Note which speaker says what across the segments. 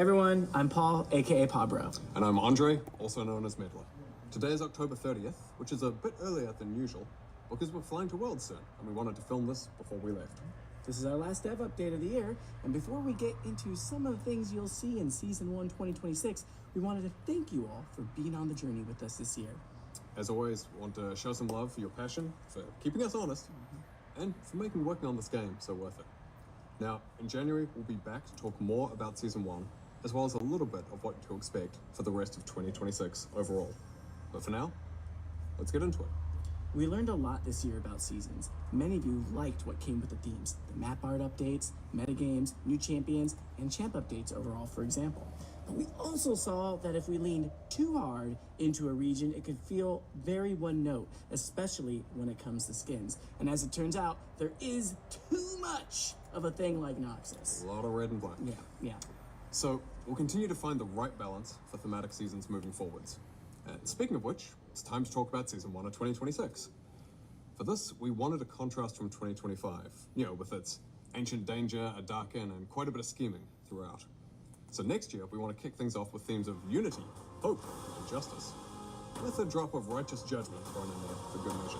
Speaker 1: Hey everyone, I'm Paul, aka Pabro.
Speaker 2: And I'm Andre, also known as Medler. Today is October 30th, which is a bit earlier than usual, because we're flying to Worlds soon, and we wanted to film this before we left.
Speaker 1: This is our last dev update of the year, and before we get into some of the things you'll see in Season 1 2026, we wanted to thank you all for being on the journey with us this year.
Speaker 2: As always, we want to show some love for your passion, for keeping us honest, and for making working on this game so worth it. Now, in January, we'll be back to talk more about Season 1, as well as a little bit of what to expect for the rest of 2026 overall. But for now, let's get into it.
Speaker 1: We learned a lot this year about seasons. Many of you liked what came with the themes, the map art updates, metagames, new champions, and champ updates overall, for example. But we also saw that if we leaned too hard into a region, it could feel very one note, especially when it comes to skins. And as it turns out, there is too much of a thing like Noxus.
Speaker 2: A lot of red and black.
Speaker 1: Yeah.
Speaker 2: So we'll continue to find the right balance for thematic seasons moving forwards. And speaking of which, it's time to talk about Season 1 of 2026. For this, we wanted a contrast from 2025, with its ancient danger, a dark end, and quite a bit of scheming throughout. So next year, we want to kick things off with themes of unity, hope, and justice, with a drop of righteous judgment thrown in there for good measure.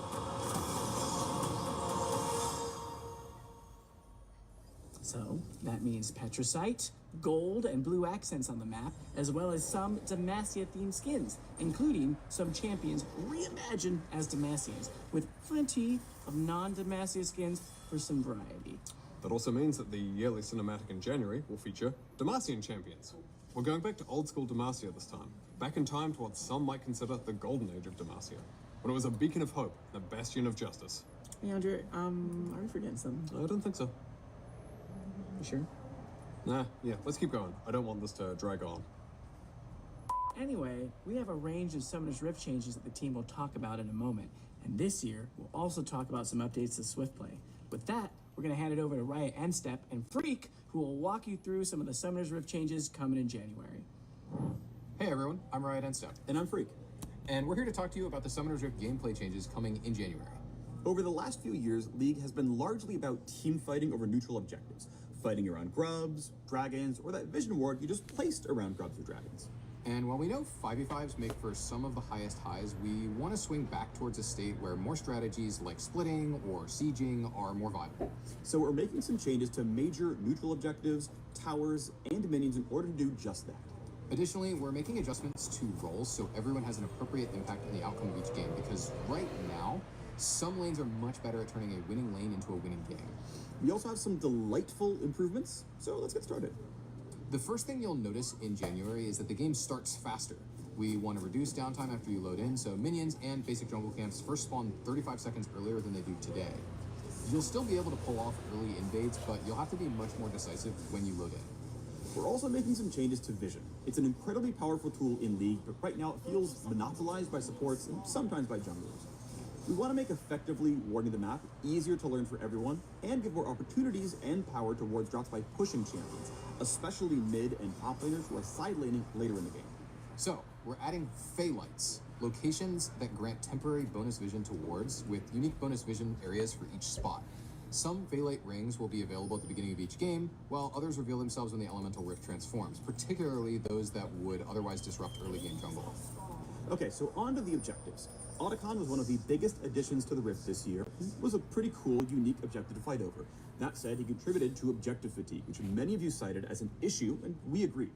Speaker 1: So that means Petricite, gold, and blue accents on the map, as well as some Demacia-themed skins, including some champions reimagined as Demacians, with plenty of non-Demacia skins for some variety.
Speaker 2: That also means that the yearly cinematic in January will feature Demacian champions. We're going back to old-school Demacia this time, back in time to what some might consider the golden age of Demacia, when it was a beacon of hope, a bastion of justice.
Speaker 1: Hey, Andre, are we forgetting something?
Speaker 2: I don't think so.
Speaker 1: You sure?
Speaker 2: Nah, yeah, let's keep going. I don't want this to drag on.
Speaker 1: Anyway, we have a range of Summoner's Rift changes that the team will talk about in a moment. And this year, we'll also talk about some updates to Swift Play. With that, we're going to hand it over to Riot and Step and Freak, who will walk you through some of the Summoner's Rift changes coming in January.
Speaker 3: Hey everyone, I'm Riot and Step.
Speaker 4: And I'm Freak.
Speaker 3: And we're here to talk to you about the Summoner's Rift gameplay changes coming in January.
Speaker 4: Over the last few years, League has been largely about team fighting over neutral objectives. Fighting around grubs, dragons, or that vision ward you just placed around grubs or dragons.
Speaker 3: And while we know 5v5s make for some of the highest highs, we want to swing back towards a state where more strategies like splitting or sieging are more viable.
Speaker 4: So we're making some changes to major neutral objectives, towers, and minions in order to do just that.
Speaker 3: Additionally, we're making adjustments to roles so everyone has an appropriate impact on the outcome of each game, because right now, some lanes are much better at turning a winning lane into a winning game.
Speaker 4: We also have some delightful improvements, so let's get started.
Speaker 3: The first thing you'll notice in January is that the game starts faster. We want to reduce downtime after you load in, so minions and basic jungle camps first spawn 35 seconds earlier than they do today. You'll still be able to pull off early invades, but you'll have to be much more decisive when you load in.
Speaker 4: We're also making some changes to vision. It's an incredibly powerful tool in League, but right now it feels monopolized by supports and sometimes by junglers. We want to make effectively warding the map easier to learn for everyone and give more opportunities and power towards drops by pushing champions, especially mid and top laners who are side laning later in the game.
Speaker 3: So, we're adding Phaelites, locations that grant temporary bonus vision to wards with unique bonus vision areas for each spot. Some Phaelite rings will be available at the beginning of each game, while others reveal themselves when the Elemental Rift transforms, particularly those that would otherwise disrupt early game jungle.
Speaker 4: Okay, so on to the objectives. Otacon was one of the biggest additions to the Rift this year. It was a pretty cool, unique objective to fight over. That said, he contributed to objective fatigue, which many of you cited as an issue, and we agreed.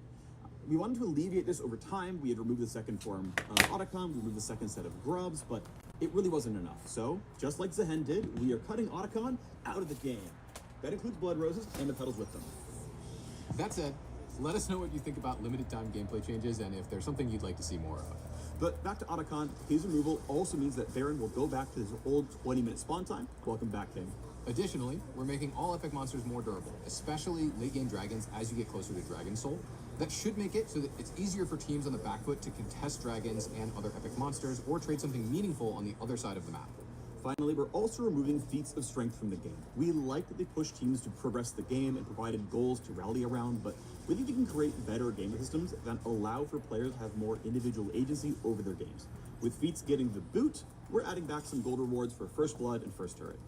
Speaker 4: We wanted to alleviate this over time. We had removed the second form of Otacon, we removed the second set of grubs, but it really wasn't enough. So, just like Zehen did, we are cutting Otacon out of the game. That includes Blood Roses and the petals with them.
Speaker 3: That said, let us know what you think about limited time gameplay changes and if there's something you'd like to see more of.
Speaker 4: But back to Otacon, his removal also means that Baron will go back to his old 20-minute spawn time. Welcome back, King.
Speaker 3: Additionally, we're making all epic monsters more durable, especially late-game dragons as you get closer to Dragon Soul. That should make it so that it's easier for teams on the back foot to contest dragons and other epic monsters or trade something meaningful on the other side of the map.
Speaker 4: Finally, we're also removing feats of strength from the game. We like that they push teams to progress the game and provided goals to rally around, but we think we can create better game systems that allow for players to have more individual agency over their games. With feats getting the boot, we're adding back some gold rewards for First Blood and First Turret.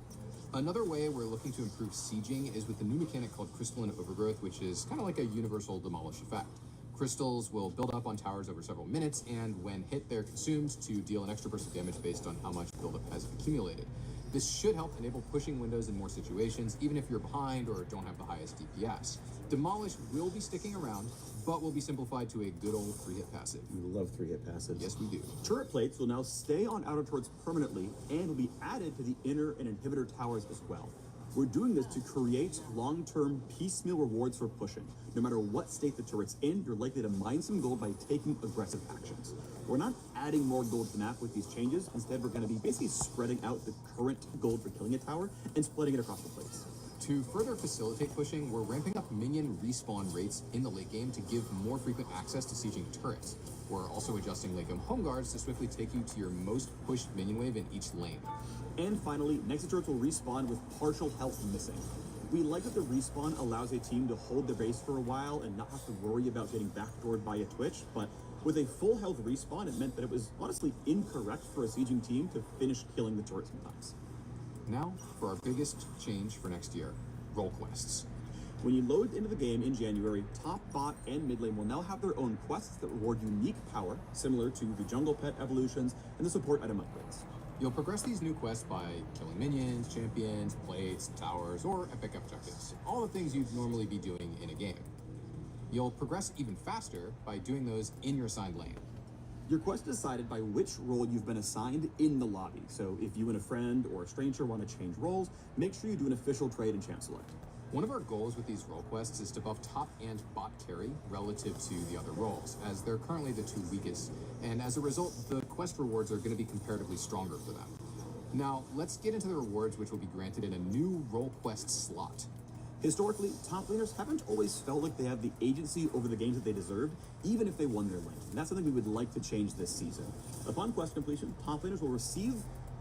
Speaker 3: Another way we're looking to improve sieging is with the new mechanic called Crystalline Overgrowth, which is kind of like a universal demolish effect. Crystals will build up on towers over several minutes, and when hit, they're consumed to deal an extra burst of damage based on how much buildup has accumulated. This should help enable pushing windows in more situations, even if you're behind or don't have the highest DPS. Demolish will be sticking around, but will be simplified to a good old 3-hit passive.
Speaker 4: We love 3-hit passives.
Speaker 3: Yes, we do.
Speaker 4: Turret plates will now stay on outer turrets permanently and will be added to the inner and inhibitor towers as well. We're doing this to create long-term piecemeal rewards for pushing. No matter what state the turret's in, you're likely to mine some gold by taking aggressive actions. We're not adding more gold to the map with these changes. Instead, we're going to be basically spreading out the current gold for killing a tower and splitting it across the plates.
Speaker 3: To further facilitate pushing, we're ramping up minion respawn rates in the late game to give more frequent access to sieging turrets. We're also adjusting late game home guards to swiftly take you to your most pushed minion wave in each lane.
Speaker 4: And finally, next turrets will respawn with partial health missing. We like that the respawn allows a team to hold their base for a while and not have to worry about getting backdoored by a Twitch, but with a full health respawn, it meant that it was honestly incorrect for a sieging team to finish killing the turret sometimes.
Speaker 3: Now, for our biggest change for next year, role quests.
Speaker 4: When you load into the game in January, top, bot, and mid lane will now have their own quests that reward unique power, similar to the jungle pet evolutions and the support item upgrades.
Speaker 3: You'll progress these new quests by killing minions, champions, plates, towers, or epic objectives. All the things you'd normally be doing in a game. You'll progress even faster by doing those in your assigned lane.
Speaker 4: Your quest is decided by which role you've been assigned in the lobby. So if you and a friend or a stranger want to change roles, make sure you do an official trade and champ select.
Speaker 3: One of our goals with these role quests is to buff top and bot carry relative to the other roles, as they're currently the two weakest, and as a result, the quest rewards are going to be comparatively stronger for them. Now, let's get into the rewards which will be granted in a new role quest slot.
Speaker 4: Historically, top laners haven't always felt like they have the agency over the games that they deserved, even if they won their lane. And that's something we would like to change this season. Upon quest completion, top laners will receive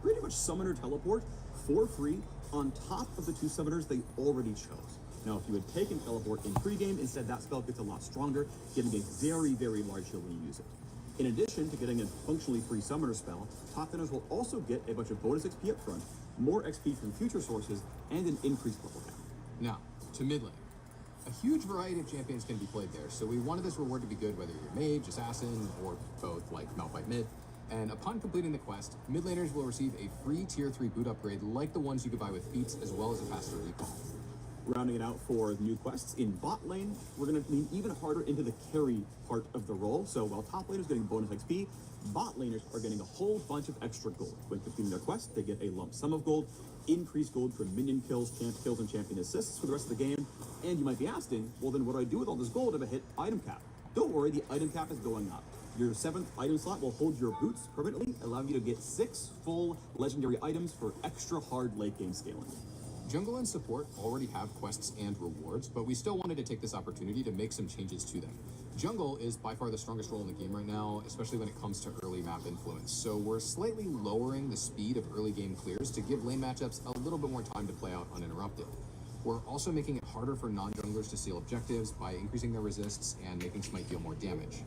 Speaker 4: pretty much Summoner Teleport for free on top of the 2 summoners they already chose. Now, if you had taken Teleport in pregame, instead that spell gets a lot stronger, giving a very, very large heal when you use it. In addition to getting a functionally free summoner spell, top laners will also get a bunch of bonus XP up front, more XP from future sources, and an increased level cap.
Speaker 3: Now, to mid lane. A huge variety of champions can be played there, so we wanted this reward to be good whether you're mage, assassin, or both, like Malphite mid. And upon completing the quest, mid laners will receive a free tier 3 boot upgrade like the ones you could buy with feats, as well as a faster recall.
Speaker 4: Rounding it out for the new quests, in bot lane, we're going to lean even harder into the carry part of the role. So while top laners getting bonus XP, bot laners are getting a whole bunch of extra gold. When completing their quest, they get a lump sum of gold, increased gold from minion kills, camp kills, and champion assists for the rest of the game. And you might be asking, well then what do I do with all this gold if I hit item cap? Don't worry, the item cap is going up. Your 7th item slot will hold your boots permanently, allowing you to get 6 full legendary items for extra hard late game scaling.
Speaker 3: Jungle and support already have quests and rewards, but we still wanted to take this opportunity to make some changes to them. Jungle is by far the strongest role in the game right now, especially when it comes to early map influence, so we're slightly lowering the speed of early game clears to give lane matchups a little bit more time to play out uninterrupted. We're also making it harder for non-junglers to steal objectives by increasing their resists and making Smite deal more damage.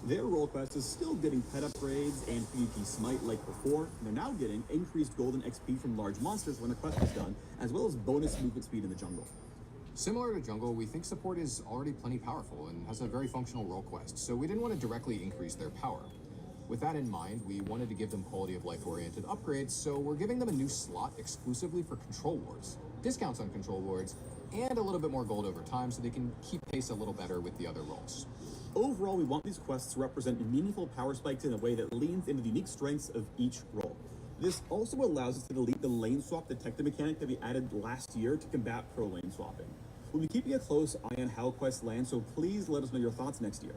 Speaker 4: Their role quest is still getting pet upgrades and PvP Smite like before, and they're now getting increased golden XP from large monsters when the quest is done, as well as bonus movement speed in the jungle.
Speaker 3: Similar to jungle, we think support is already plenty powerful and has a very functional role quest, so we didn't want to directly increase their power. With that in mind, we wanted to give them quality of life oriented upgrades, so we're giving them a new slot exclusively for control wards, discounts on control wards, and a little bit more gold over time so they can keep pace a little better with the other roles.
Speaker 4: Overall, we want these quests to represent meaningful power spikes in a way that leans into the unique strengths of each role. This also allows us to delete the lane swap detective mechanic that we added last year to combat pro lane swapping. We'll be keeping a close eye on how quests land, so please let us know your thoughts next year.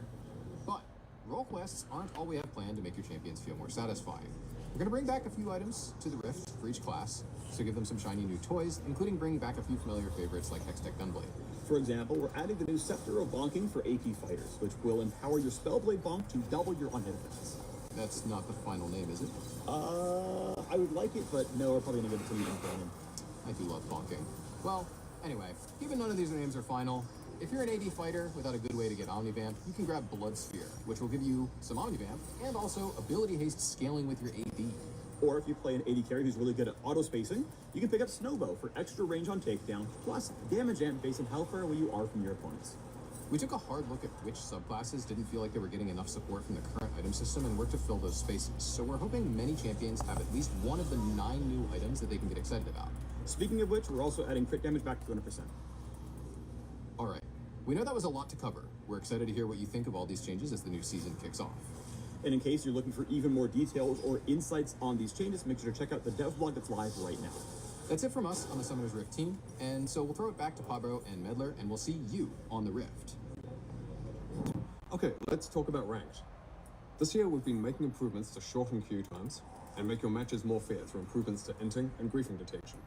Speaker 3: But role quests aren't all we have planned to make your champions feel more satisfying. We're going to bring back a few items to the Rift for each class, so give them some shiny new toys, including bringing back a few familiar favorites like Hextech Gunblade.
Speaker 4: For example, we're adding the new Scepter of Bonking for AP fighters, which will empower your Spellblade Bonk to double your on-hit effects.
Speaker 3: That's not the final name, is it?
Speaker 4: I would like it, but no, we're probably going to give it to you in canon.
Speaker 3: I do love bonking. Well, anyway, even none of these names are final. If you're an AD fighter without a good way to get Omnivamp, you can grab Blood Sphere, which will give you some Omnivamp and also ability haste scaling with your AD.
Speaker 4: Or if you play an AD carry who's really good at auto spacing, you can pick up Snowbow for extra range on takedown, plus damage amp based on how far away you are from your opponents.
Speaker 3: We took a hard look at which subclasses didn't feel like they were getting enough support from the current item system and worked to fill those spaces. So we're hoping many champions have at least one of the 9 new items that they can get excited about.
Speaker 4: Speaking of which, we're also adding crit damage back to 200%.
Speaker 3: Alright, we know that was a lot to cover. We're excited to hear what you think of all these changes as the new season kicks off.
Speaker 4: And in case you're looking for even more details or insights on these changes, make sure to check out the dev blog that's live right now.
Speaker 3: That's it from us on the Summoners Rift team, and so we'll throw it back to Pablo and Medler, and we'll see you on the Rift.
Speaker 2: Okay, let's talk about ranked. This year we've been making improvements to shorten queue times and make your matches more fair through improvements to inting and griefing detection.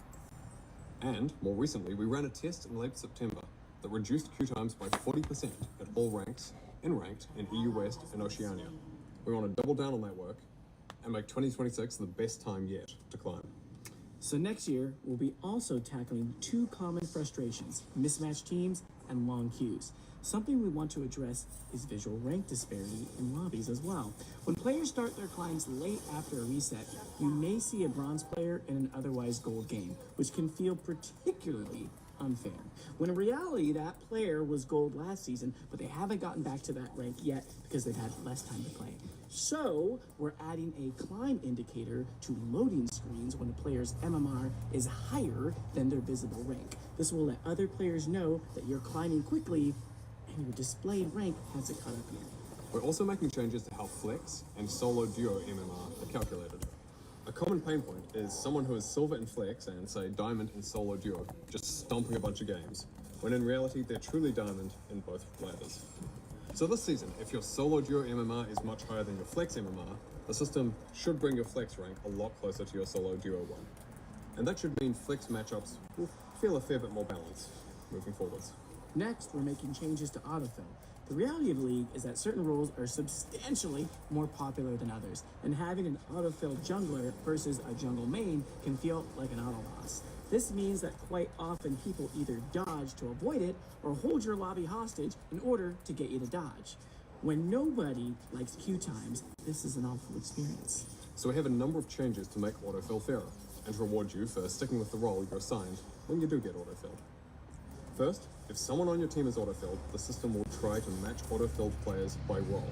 Speaker 2: And, more recently, we ran a test in late September that reduced queue times by 40% at all ranks, in ranked, in EU West and Oceania. We want to double down on that work and make 2026 the best time yet to climb.
Speaker 1: So next year, we'll be also tackling 2 common frustrations, mismatched teams and long queues. Something we want to address is visual rank disparity in lobbies as well. When players start their climbs late after a reset, you may see a bronze player in an otherwise gold game, which can feel particularly unfair. When in reality, that player was gold last season, but they haven't gotten back to that rank yet because they've had less time to play. So we're adding a climb indicator to loading screens when a player's MMR is higher than their visible rank. This will let other players know that you're climbing quickly and your displayed rank hasn't caught up yet.
Speaker 2: We're also making changes to how flex and solo duo MMR are calculated. A common pain point is someone who is silver in flex and, say, diamond in solo duo just stomping a bunch of games, when in reality they're truly diamond in both ladders. So this season, if your solo duo MMR is much higher than your flex MMR, the system should bring your flex rank a lot closer to your solo duo one. And that should mean flex matchups will feel a fair bit more balanced moving forwards.
Speaker 1: Next, we're making changes to autofill. The reality of the league is that certain roles are substantially more popular than others, and having an autofill jungler versus a jungle main can feel like an auto loss. This means that quite often people either dodge to avoid it or hold your lobby hostage in order to get you to dodge. When nobody likes queue times, this is an awful experience.
Speaker 2: So we have a number of changes to make autofill fairer, and to reward you for sticking with the role you're assigned when you do get autofilled. First, if someone on your team is autofilled, the system will try to match autofilled players by role.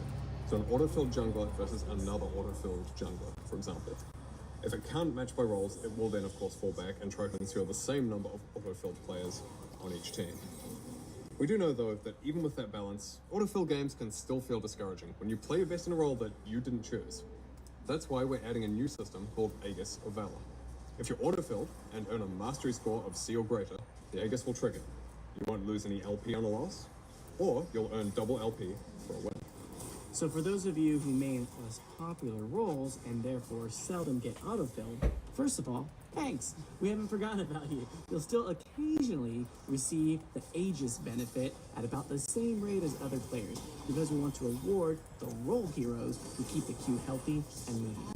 Speaker 2: So an autofilled jungler versus another autofilled jungler, for example. If it can't match by roles, it will then of course fall back and try to ensure the same number of autofilled players on each team. We do know though that even with that balance, autofill games can still feel discouraging when you play your best in a role that you didn't choose. That's why we're adding a new system called Aegis of Valor. If you're autofilled and earn a mastery score of C or greater, the Aegis will trigger. You won't lose any LP on a loss, or you'll earn double LP for a win.
Speaker 1: So for those of you who main less popular roles and therefore seldom get autofilled, first of all, thanks. We haven't forgotten about you. You'll still occasionally receive the Aegis benefit at about the same rate as other players, because we want to reward the role heroes who keep the queue healthy and moving.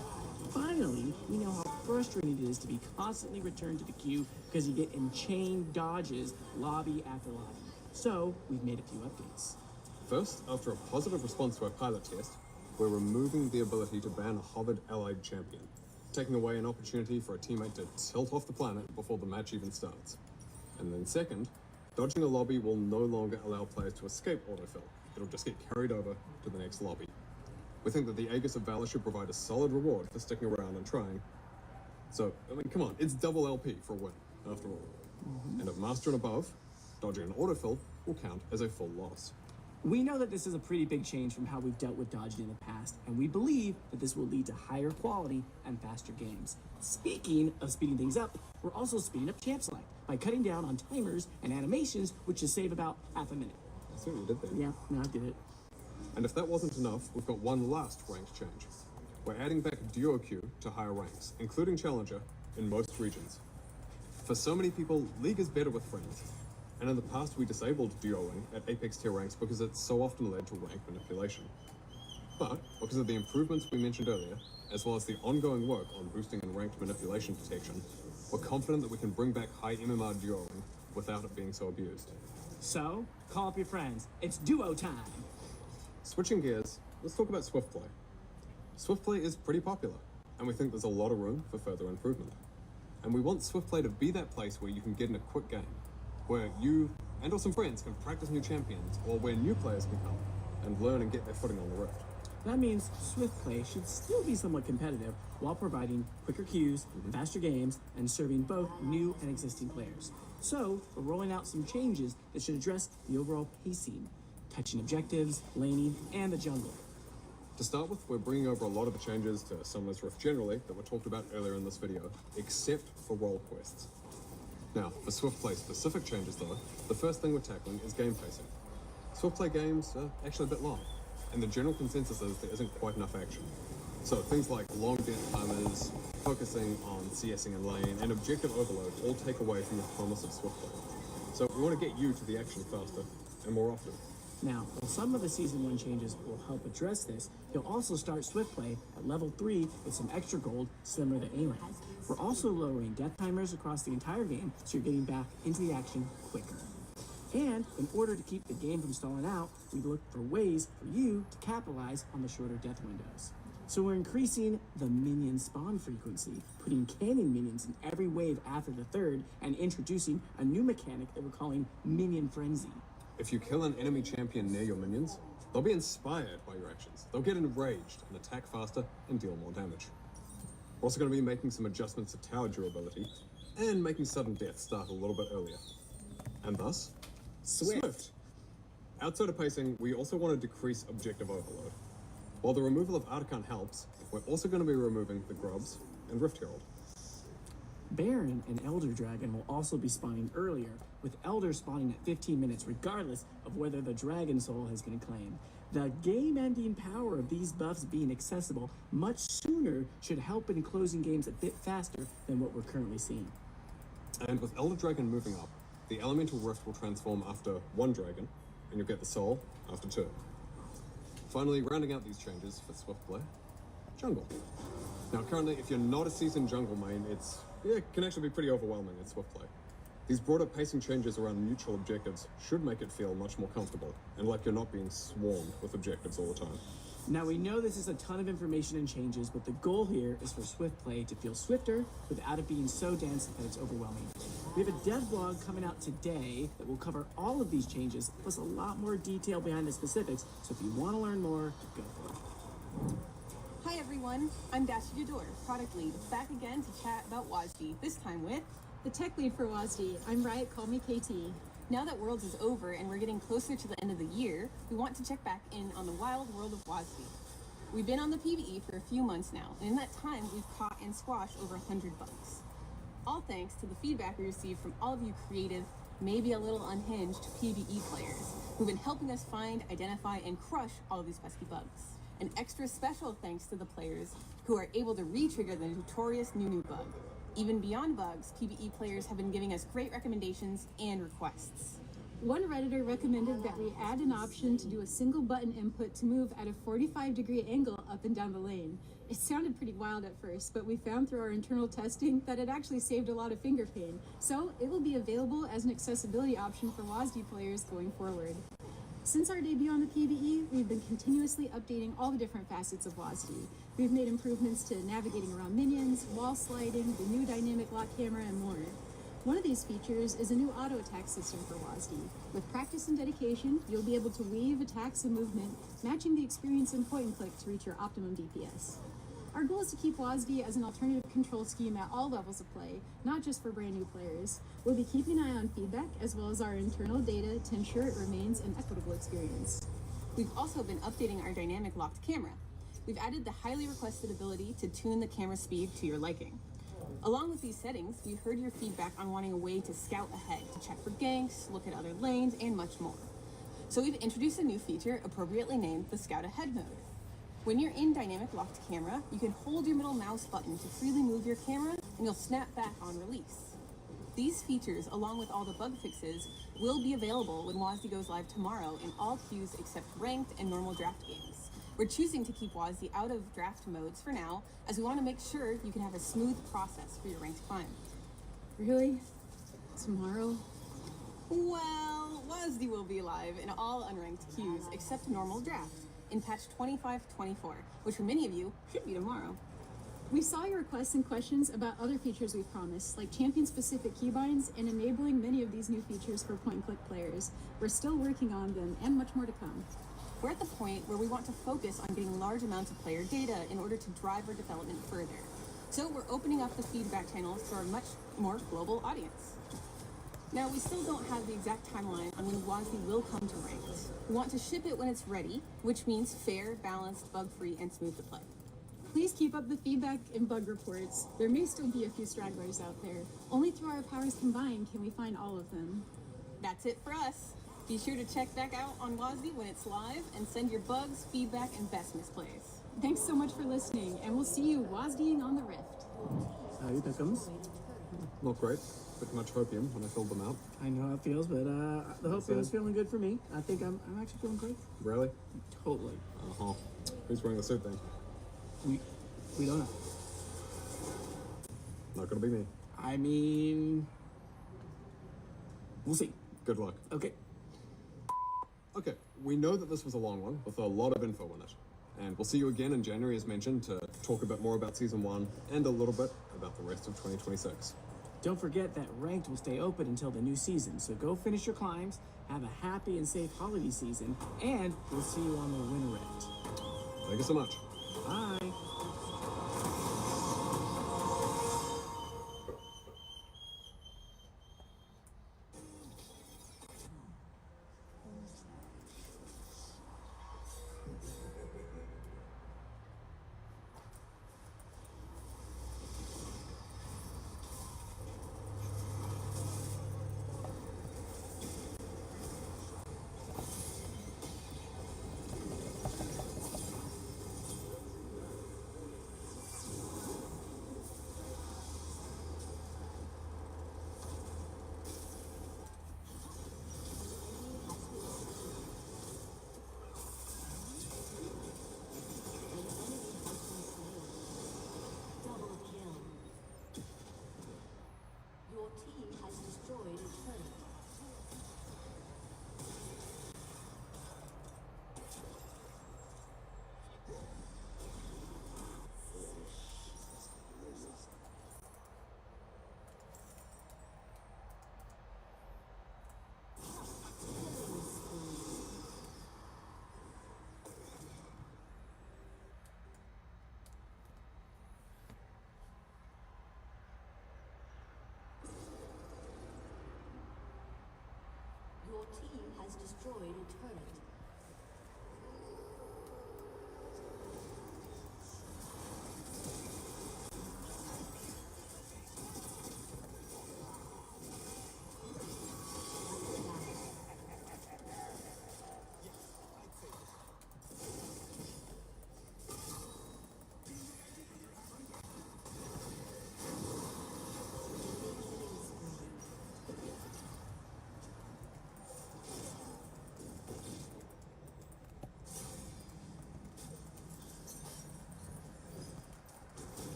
Speaker 1: Finally, we know how frustrating it is to be constantly returned to the queue because you get enchained dodges lobby after lobby. So we've made a few updates.
Speaker 2: First, after a positive response to our pilot test, we're removing the ability to ban a hovered allied champion, taking away an opportunity for a teammate to tilt off the planet before the match even starts. And then second, dodging a lobby will no longer allow players to escape autofill. It'll just get carried over to the next lobby. We think that the Aegis of Valor should provide a solid reward for sticking around and trying. So, I mean, come on, it's double LP for a win, after all. And at Master and above, dodging an autofill will count as a full loss.
Speaker 1: We know that this is a pretty big change from how we've dealt with dodging in the past, and we believe that this will lead to higher quality and faster games. Speaking of speeding things up, we're also speeding up champ select by cutting down on timers and animations, which should save about half a minute.
Speaker 2: I see what you did there.
Speaker 1: Yeah, no, I did it.
Speaker 2: And if that wasn't enough, we've got one last ranked change. We're adding back duo queue to higher ranks, including Challenger, in most regions. For so many people, League is better with friends. And in the past, we disabled duoing at Apex tier ranks because it's so often led to rank manipulation. But because of the improvements we mentioned earlier, as well as the ongoing work on boosting and ranked manipulation detection, we're confident that we can bring back high MMR duoing without it being so abused.
Speaker 1: So, call up your friends. It's duo time.
Speaker 2: Switching gears, let's talk about Swift Play. Swift Play is pretty popular. and we think there's a lot of room for further improvement. And we want Swift Play to be that place where you can get in a quick game, where you and or some friends can practice new champions, or where new players can come and learn and get their footing on the Rift.
Speaker 1: That means Swift Play should still be somewhat competitive while providing quicker queues, faster games, and serving both new and existing players. So, we're rolling out some changes that should address the overall pacing, touching objectives, laning, and the jungle.
Speaker 2: To start with, we're bringing over a lot of the changes to Summoner's Rift generally that were talked about earlier in this video, except for role quests. Now, for Swift Play specific changes though, the first thing we're tackling is game pacing. Swift Play games are actually a bit long, and the general consensus is there isn't quite enough action. So things like long death timers, focusing on CSing and lane, and objective overload all take away from the promise of Swift Play. So we want to get you to the action faster and more often.
Speaker 1: Now, while some of the Season 1 changes will help address this, you'll also start Swift Play at level 3 with some extra gold similar to A-Lane. We're also lowering death timers across the entire game, so you're getting back into the action quicker. And in order to keep the game from stalling out, we look for ways for you to capitalize on the shorter death windows. So we're increasing the minion spawn frequency, putting cannon minions in every wave after the third, and introducing a new mechanic that we're calling Minion Frenzy.
Speaker 2: If you kill an enemy champion near your minions, they'll be inspired by your actions. They'll get enraged and attack faster and deal more damage. We're also going to be making some adjustments to tower durability and making sudden death start a little bit earlier. And thus, Swift. Outside of pacing, we also want to decrease objective overload. While the removal of Artican helps, we're also going to be removing the Grubs and Rift Herald.
Speaker 1: Baron and Elder Dragon will also be spawning earlier, with Elder spawning at 15 minutes regardless of whether the Dragon Soul has been claimed. The game-ending power of these buffs being accessible much sooner should help in closing games a bit faster than what we're currently seeing.
Speaker 2: And with Elder Dragon moving up, the Elemental Rift will transform after 1 dragon, and you'll get the Soul after 2. Finally, rounding out these changes for Swift Play, Jungle. Now currently, if you're not a seasoned jungle main, it can actually be pretty overwhelming in Swift Play. These broader pacing changes around neutral objectives should make it feel much more comfortable, and like you're not being swarmed with objectives all the time.
Speaker 1: Now we know this is a ton of information and changes, but the goal here is for Swift Play to feel swifter without it being so dense that it's overwhelming. We have a dev blog coming out today that will cover all of these changes, plus a lot more detail behind the specifics, so if you want to learn more, go for it.
Speaker 5: Hi everyone, I'm Dasha Dudor, product lead, back again to chat about WASD, this time with
Speaker 6: the tech lead for WASD. I'm Riot, call me KT.
Speaker 5: Now that Worlds is over and we're getting closer to the end of the year, we want to check back in on the wild world of WASD. We've been on the PvE for a few months now, and in that time we've caught and squashed over 100 bugs. All thanks to the feedback we received from all of you creative, maybe a little unhinged PvE players who've been helping us find, identify, and crush all of these pesky bugs. An extra special thanks to the players who are able to re-trigger the notorious new bug. Even beyond bugs, PvE players have been giving us great recommendations and requests.
Speaker 6: One Redditor recommended that we add an option to do a single button input to move at a 45-degree angle up and down the lane. It sounded pretty wild at first, but we found through our internal testing that it actually saved a lot of finger pain. So it will be available as an accessibility option for WASD players going forward. Since our debut on the PvE, we've been continuously updating all the different facets of WASD. We've made improvements to navigating around minions, wall sliding, the new dynamic lock camera, and more. One of these features is a new auto attack system for WASD. With practice and dedication, you'll be able to weave attacks and movement, matching the experience in point and click to reach your optimum DPS. Our goal is to keep WASD as an alternative control scheme at all levels of play, not just for brand new players. We'll be keeping an eye on feedback as well as our internal data to ensure it remains an equitable experience.
Speaker 5: We've also been updating our dynamic locked camera. We've added the highly requested ability to tune the camera speed to your liking. Along with these settings, we've heard your feedback on wanting a way to scout ahead, to check for ganks, look at other lanes, and much more. So we've introduced a new feature appropriately named the Scout Ahead mode. When you're in dynamic locked camera, you can hold your middle mouse button to freely move your camera, and you'll snap back on release. These features, along with all the bug fixes, will be available when WASD goes live tomorrow in all queues except ranked and normal draft games. We're choosing to keep WASD out of draft modes for now, as we want to make sure you can have a smooth process for your ranked climb.
Speaker 6: Really? Tomorrow?
Speaker 5: Well, WASD will be live in all unranked queues except normal draft in patch 25.24, which for many of you should be tomorrow.
Speaker 6: We saw your requests and questions about other features we've promised, like champion-specific keybinds and enabling many of these new features for point-and-click players. We're still working on them, and much more to come.
Speaker 5: We're at the point where we want to focus on getting large amounts of player data in order to drive our development further. So we're opening up the feedback channels to our much more global audience. Now, we still don't have the exact timeline on when WASD will come to ranked. We want to ship it when it's ready, which means fair, balanced, bug-free, and smooth to play.
Speaker 6: Please keep up the feedback and bug reports. There may still be a few stragglers out there. Only through our powers combined can we find all of them.
Speaker 5: That's it for us. Be sure to check back out on WASD when it's live and send your bugs, feedback, and best misplays.
Speaker 6: Thanks so much for listening, and we'll see you WASDing on the Rift.
Speaker 1: Howdy, Pickums.
Speaker 2: Not great. Bit much hopium when I filled them out.
Speaker 1: I know how it feels, but the hopium is feeling good for me. I think I'm actually feeling great.
Speaker 2: Really?
Speaker 1: Totally.
Speaker 2: Uh-huh. Who's wearing the suit then?
Speaker 1: We don't know.
Speaker 2: Not gonna be me.
Speaker 1: I mean, we'll see.
Speaker 2: Good luck.
Speaker 1: Okay.
Speaker 2: Okay, we know that this was a long one with a lot of info in it. And we'll see you again in January, as mentioned, to talk a bit more about Season 1 and a little bit about the rest of 2026.
Speaker 1: Don't forget that Ranked will stay open until the new season, so go finish your climbs, have a happy and safe holiday season, and we'll see you on the Winter Rift.
Speaker 2: Thank you so much.
Speaker 1: Bye.
Speaker 7: Your team has destroyed a turret.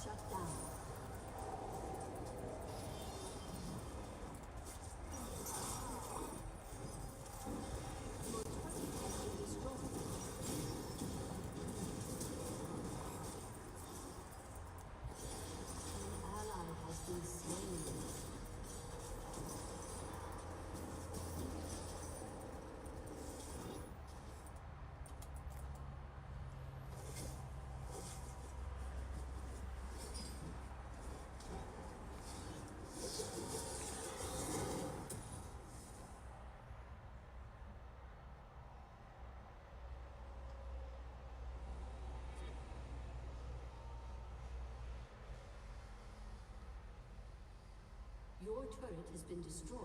Speaker 7: Shut down. Your turret has been destroyed. An ally has been slain. Your turret has been destroyed.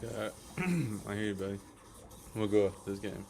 Speaker 8: Okay. I hear you, buddy. We'll go with this game.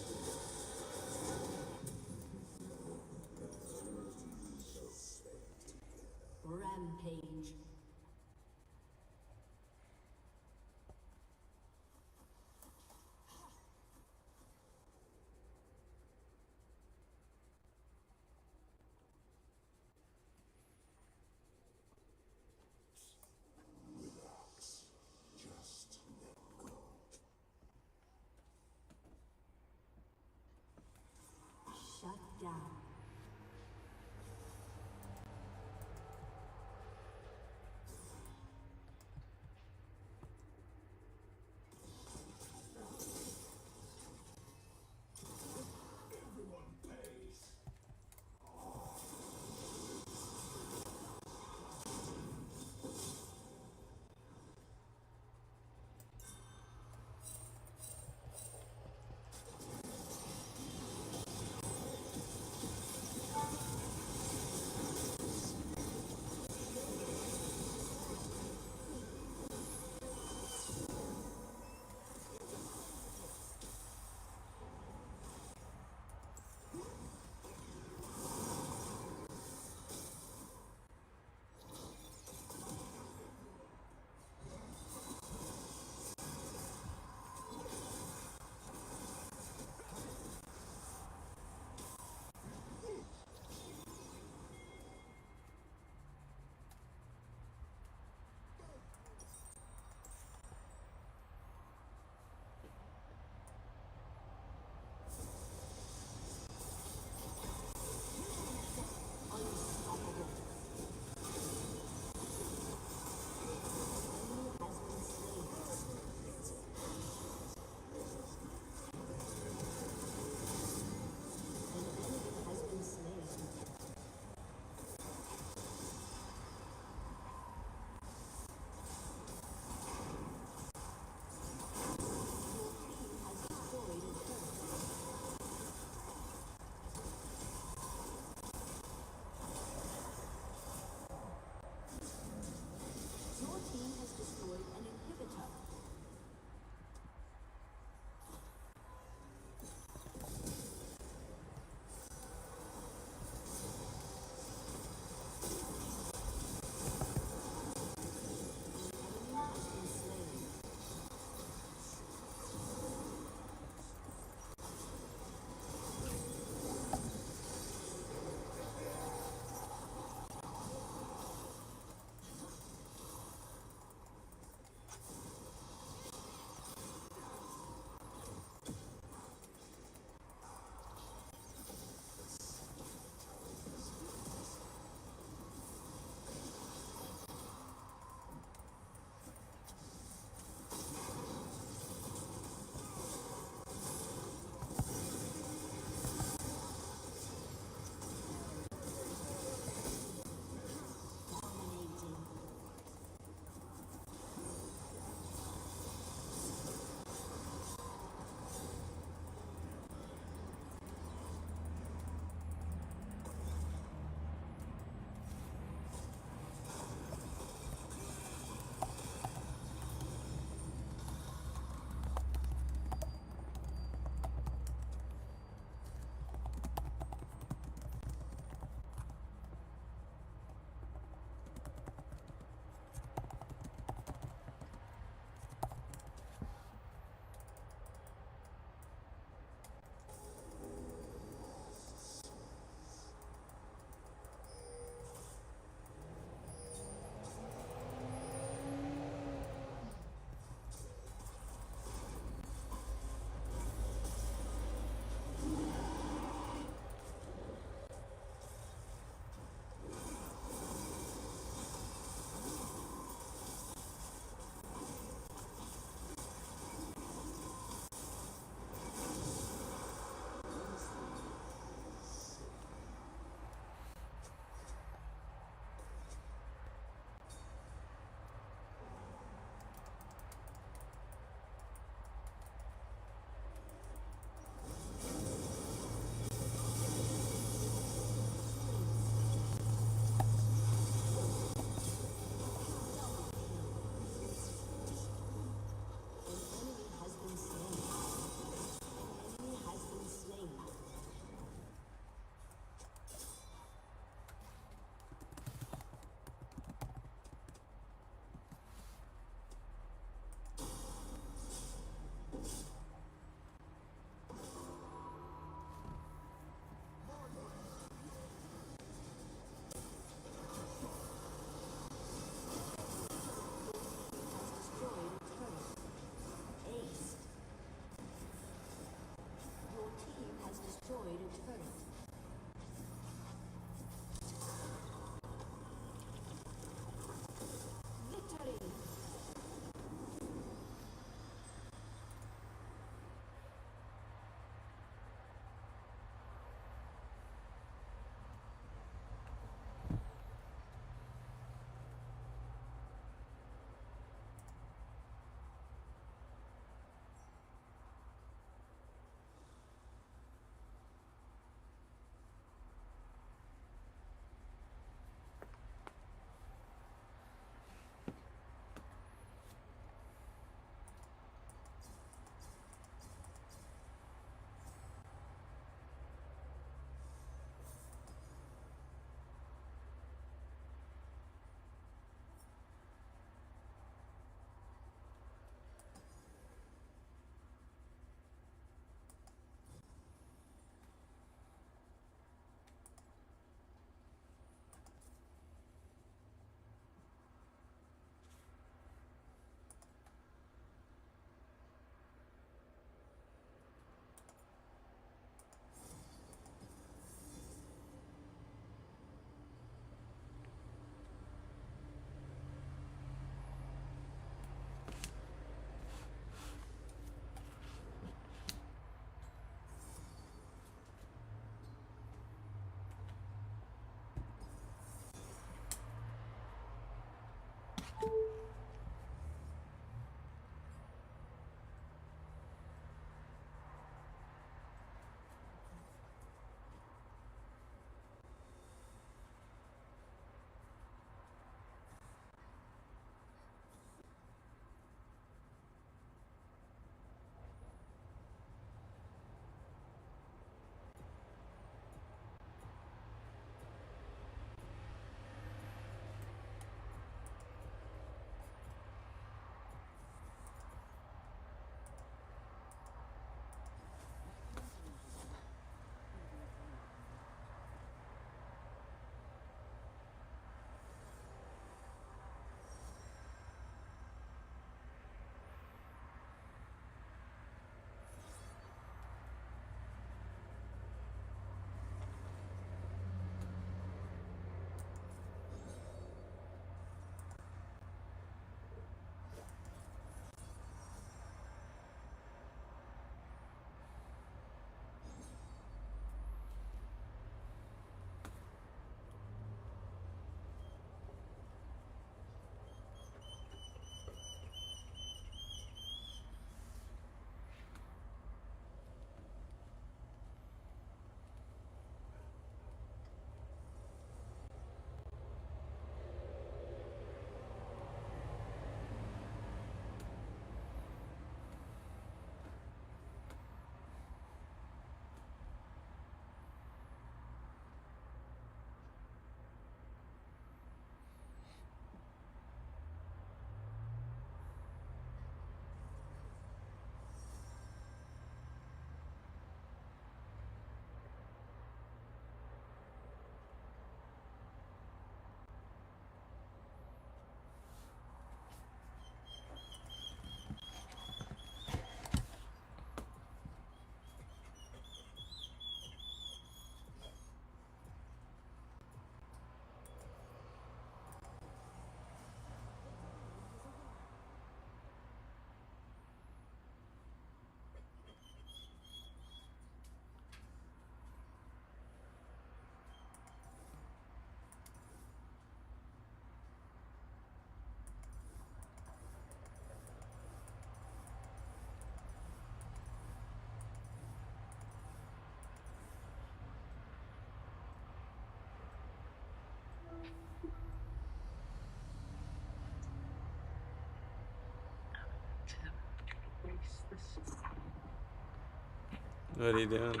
Speaker 8: What are you doing?
Speaker 9: This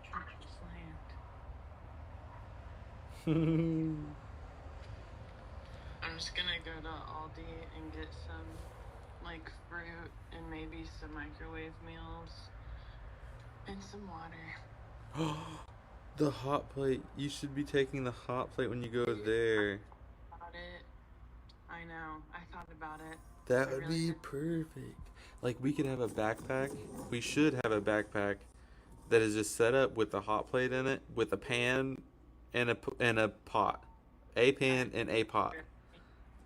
Speaker 9: truck just slammed. I'm just gonna go to Aldi and get some, like, fruit and maybe some microwave meals and some water.
Speaker 8: The hot plate. You should be taking the hot plate when you go there.
Speaker 9: About it. I know. I thought about it.
Speaker 8: That
Speaker 9: I
Speaker 8: would
Speaker 9: really
Speaker 8: be
Speaker 9: did.
Speaker 8: perfect. Like, we could have a backpack. We should have a backpack that is just set up with the hot plate in it, with a pan and a pot. A pan and a pot.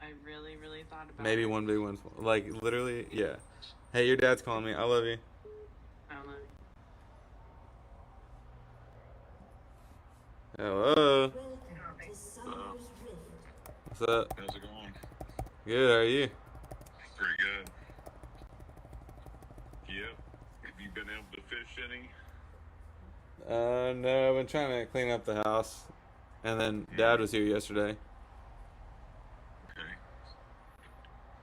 Speaker 9: I really, really thought about
Speaker 8: Maybe
Speaker 9: it.
Speaker 8: one big one. Like, literally, yeah. Hey, your dad's calling me. I love you.
Speaker 9: I don't know.
Speaker 8: Hello.
Speaker 7: Welcome to Summer's Rift.
Speaker 8: What's up?
Speaker 10: How's it going?
Speaker 8: Good, how are you?
Speaker 10: Pretty good. Yep. Have you been able to fish any?
Speaker 8: No, I've been trying to clean up the house. And then Dad was here yesterday.
Speaker 10: Okay.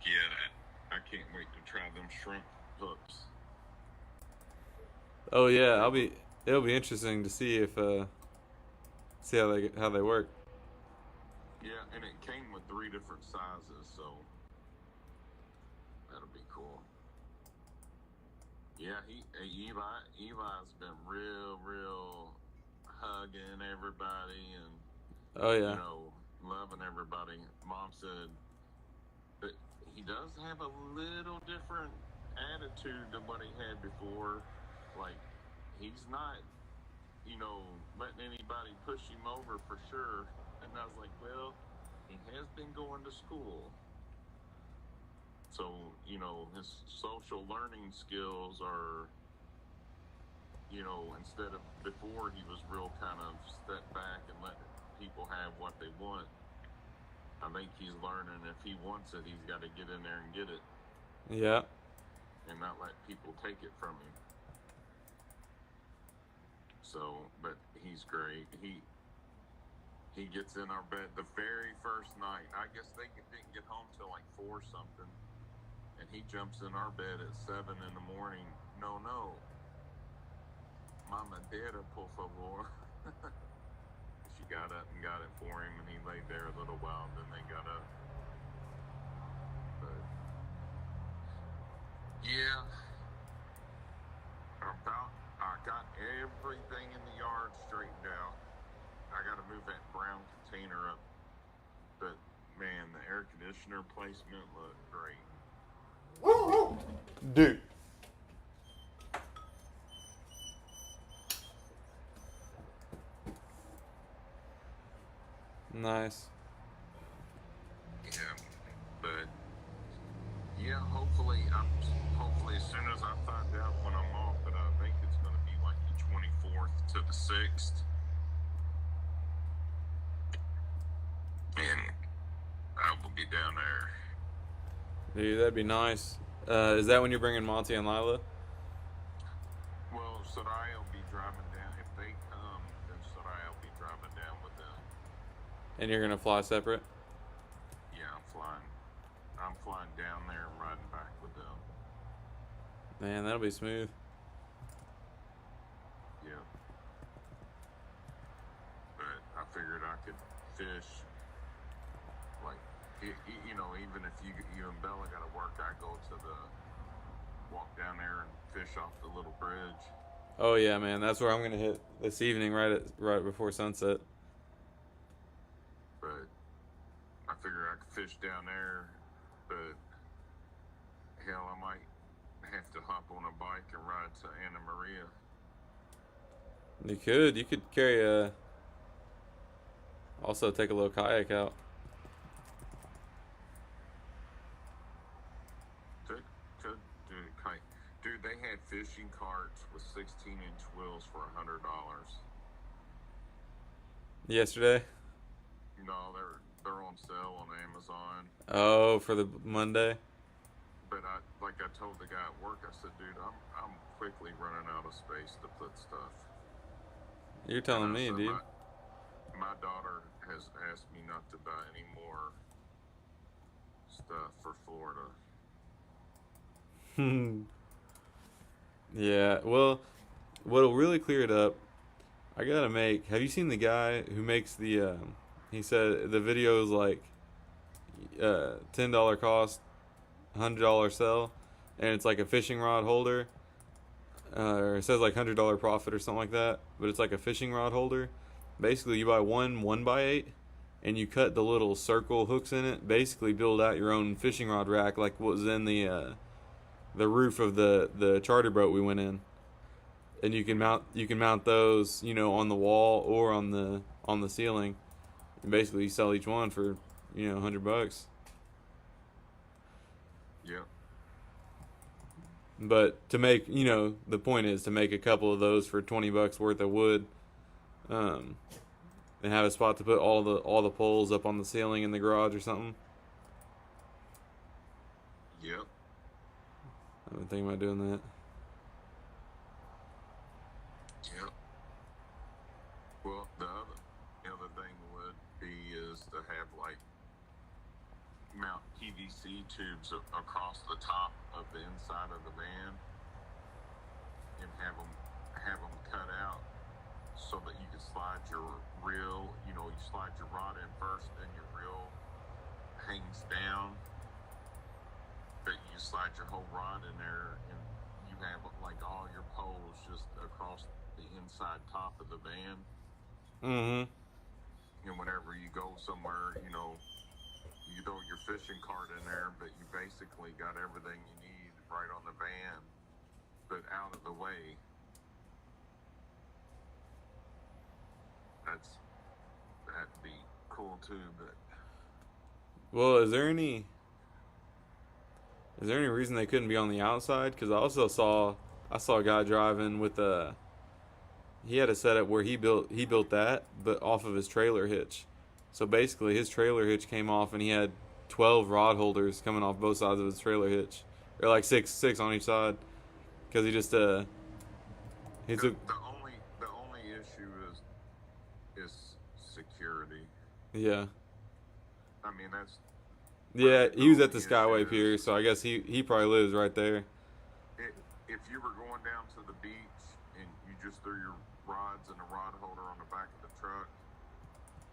Speaker 10: Yeah, I can't wait to try them shrimp hooks.
Speaker 8: Oh yeah, it'll be interesting to see if see how they work.
Speaker 10: Yeah, and it came with 3 different sizes, so that'll be cool. Yeah, Eli's been real hugging everybody and
Speaker 8: Oh yeah.
Speaker 10: you know, loving everybody. Mom said that he does have a little different attitude than what he had before. Like, he's not, you know, letting anybody push him over for sure. And I was like, well, he has been going to school. So, you know, his social learning skills are, you know, instead of before he was real kind of step back and let people have what they want. I think he's learning if he wants it, he's got to get in there and get it
Speaker 8: Yeah.
Speaker 10: and not let people take it from him. So, but he's great. He gets in our bed the very first night. I guess they didn't get home till like 4 something, and he jumps in our bed at 7 in the morning. No, Mama, Dada, por favor. She got up and got it for him, and he laid there a little while, and then they got up. But, yeah. I got everything in the yard straightened out. I got to move that brown container up. But, man, the air conditioner placement looked great.
Speaker 8: Dude. Nice.
Speaker 10: Yeah, but yeah, hopefully as soon as I find out when I'm off, but I think it's going to be like the 24th to the 6th, and I will be down there.
Speaker 8: Dude, that'd be nice. Is that when you're bringing Monty and Lila?
Speaker 10: Well, Soraya will be driving down. If they come, then Soraya will be driving down with them.
Speaker 8: And you're gonna fly separate?
Speaker 10: Yeah, I'm flying down there and riding back with them.
Speaker 8: Man, that'll be smooth.
Speaker 10: Yeah. But I figured I could fish. Like, you know, even if you and Bella got to work, I go to walk down there and fish off the little bridge.
Speaker 8: Oh yeah, man, that's where I'm gonna hit this evening, right before sunset.
Speaker 10: But I figured I could fish down there. But hell, I might have to hop on a bike and ride to Anna Maria.
Speaker 8: You could carry also take a little kayak out.
Speaker 10: Could dude, they had fishing carts with 16-inch wheels for $100.
Speaker 8: Yesterday?
Speaker 10: No, they're on sale on Amazon.
Speaker 8: Oh, for the Monday?
Speaker 10: But like I told the guy at work, I said, dude, I'm quickly running out of space to put stuff.
Speaker 8: You're telling me,
Speaker 10: So
Speaker 8: dude.
Speaker 10: My daughter has asked me not to buy any more stuff for Florida.
Speaker 8: Yeah, well, what'll really clear it up, I gotta make. Have you seen the guy who makes the? He said the video is like $10 cost, $100 sell, and it's like a fishing rod holder. Or it says like $100 profit or something like that, but it's like a fishing rod holder. Basically, you buy one 1x8, and you cut the little circle hooks in it. Basically, build out your own fishing rod rack, like what was in the roof of the charter boat we went in. And you can mount those, you know, on the wall or on the ceiling. And basically, you sell each one for, you know, $100.
Speaker 10: Yeah.
Speaker 8: But to make, you know, the point is to make a couple of those for $20 worth of wood, and have a spot to put all the poles up on the ceiling in the garage or something.
Speaker 10: Yep.
Speaker 8: I've been thinking about doing that.
Speaker 10: Yep. Well, the other thing would be is to have like mount PVC tubes across the top of the inside of the van, and have them cut out so that you can slide your reel. You know, you slide your rod in first, then your reel hangs down. But you slide your whole rod in there, and you have like all your poles just across the inside top of the van.
Speaker 8: Mm-hmm.
Speaker 10: And whenever you go somewhere, you know, you throw your fishing cart in there, but you basically got everything you need right on the van, but out of the way. That'd be cool too, but.
Speaker 8: Well, is there any reason they couldn't be on the outside? Because I saw a guy driving with he had a setup where he built that, but off of his trailer hitch. So basically, his trailer hitch came off, and he had 12 rod holders coming off both sides of his trailer hitch, or like six on each side, because he just
Speaker 10: The only issue is security.
Speaker 8: Yeah.
Speaker 10: I mean, that's.
Speaker 8: Yeah, he was at the
Speaker 10: only
Speaker 8: Skyway
Speaker 10: issue
Speaker 8: Pier,
Speaker 10: is-
Speaker 8: so I guess he probably lives right there.
Speaker 10: If you were going down to the beach and you just threw your rods and a rod holder on the back of the truck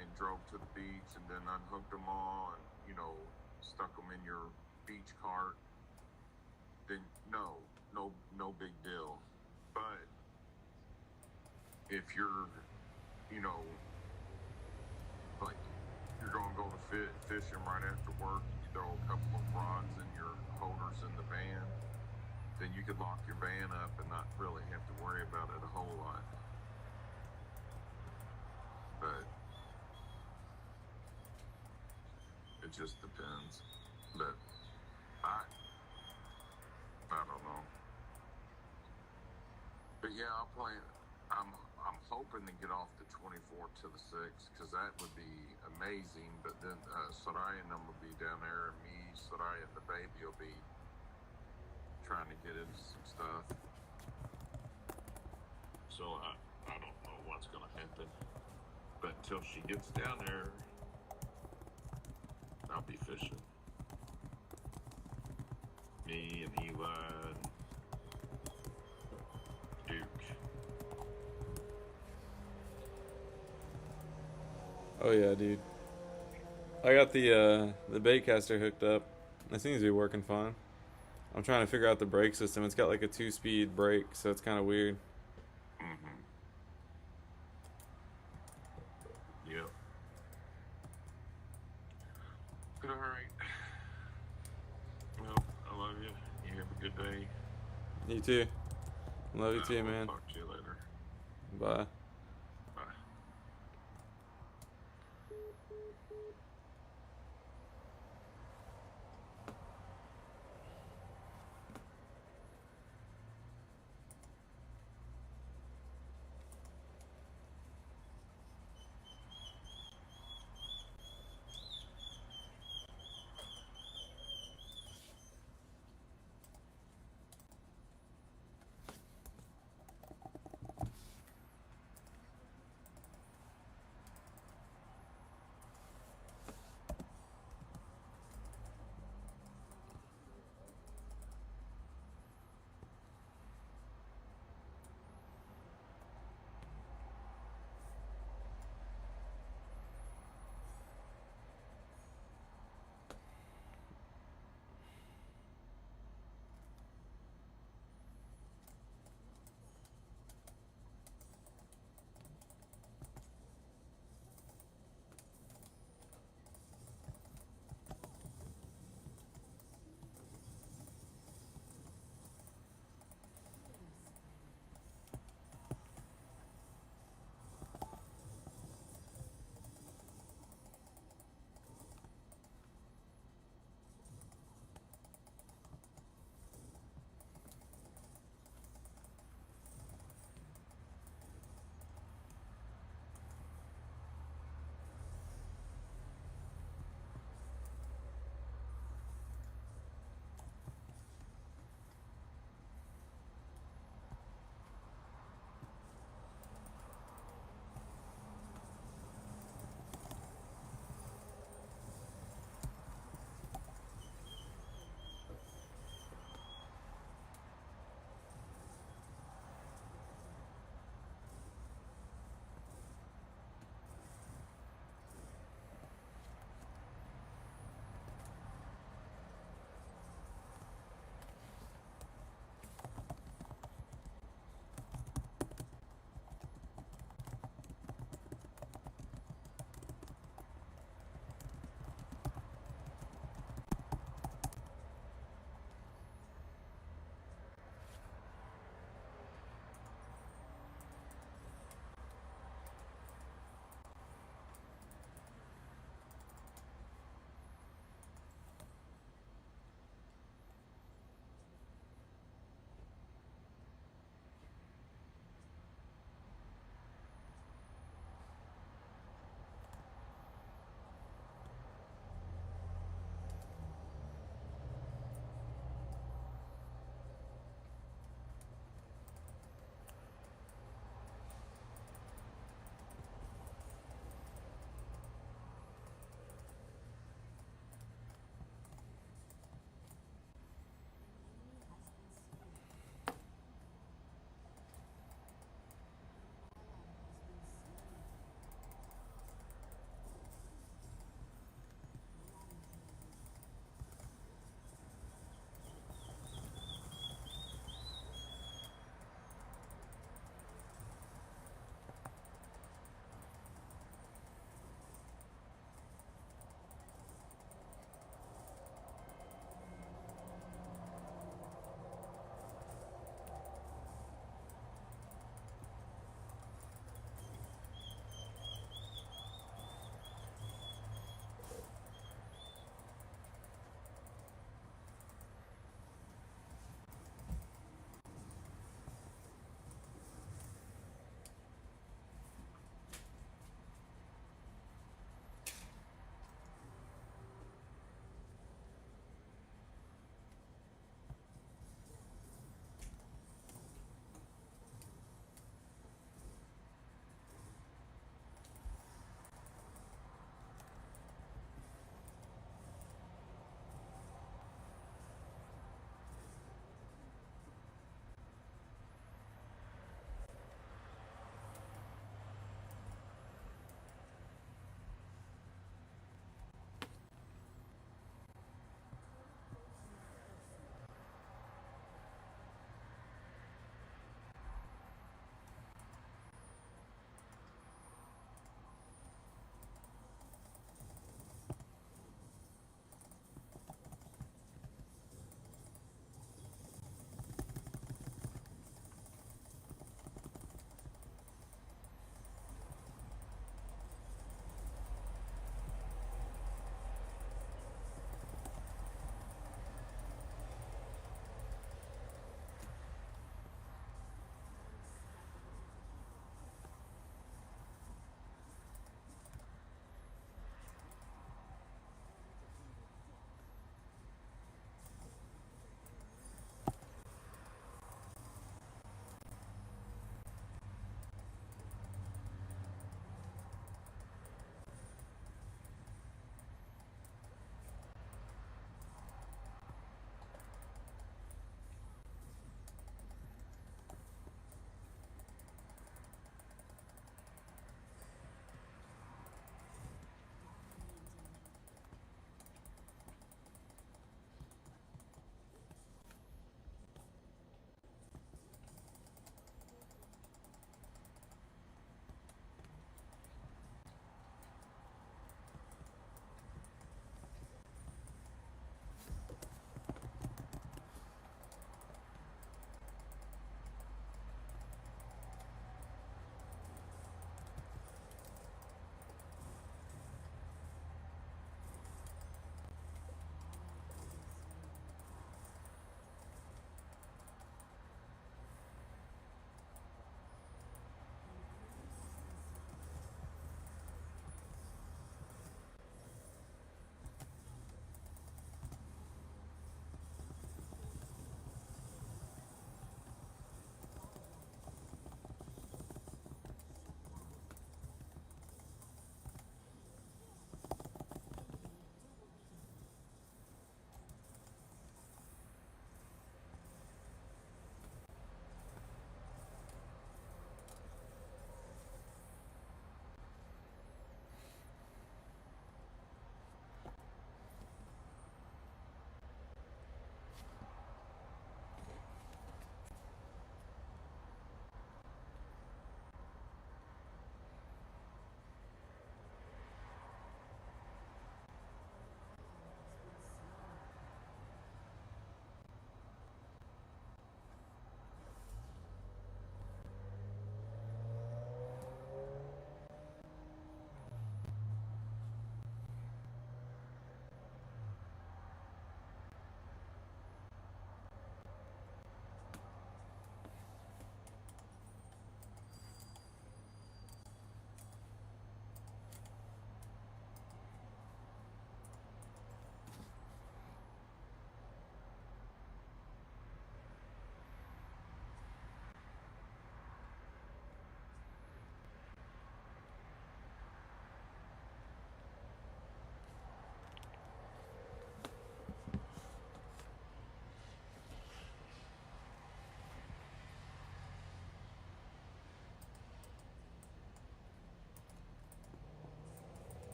Speaker 10: and drove to the beach and then unhooked them all and, you know, stuck them in your beach cart, then no big deal. But if you're, you know, like you're going to go to fishing right after work, you throw a couple of rods in your holders in the van, then you could lock your van up and not really have to worry about it a whole lot. But it just depends. But I don't know. But yeah, I'm hoping to get off the 24th to the 6th, because that would be amazing. But then Sarai and them will be down there, and me, Sarai, and the baby will be trying to get into some stuff. So I don't know what's gonna happen. But until she gets down there, I'll be fishing. Me and Eli and Duke.
Speaker 8: Oh yeah, dude. I got the baitcaster hooked up. It seems to be working fine. I'm trying to figure out the brake system. It's got like a 2-speed brake, so it's kind of weird.
Speaker 10: Mm-hmm. Yep. All right. Well, I love you. You have a good day.
Speaker 8: You too. Love you too,
Speaker 10: We'll
Speaker 8: man.
Speaker 10: talk to you later.
Speaker 8: Bye.
Speaker 10: Bye.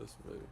Speaker 8: this movie.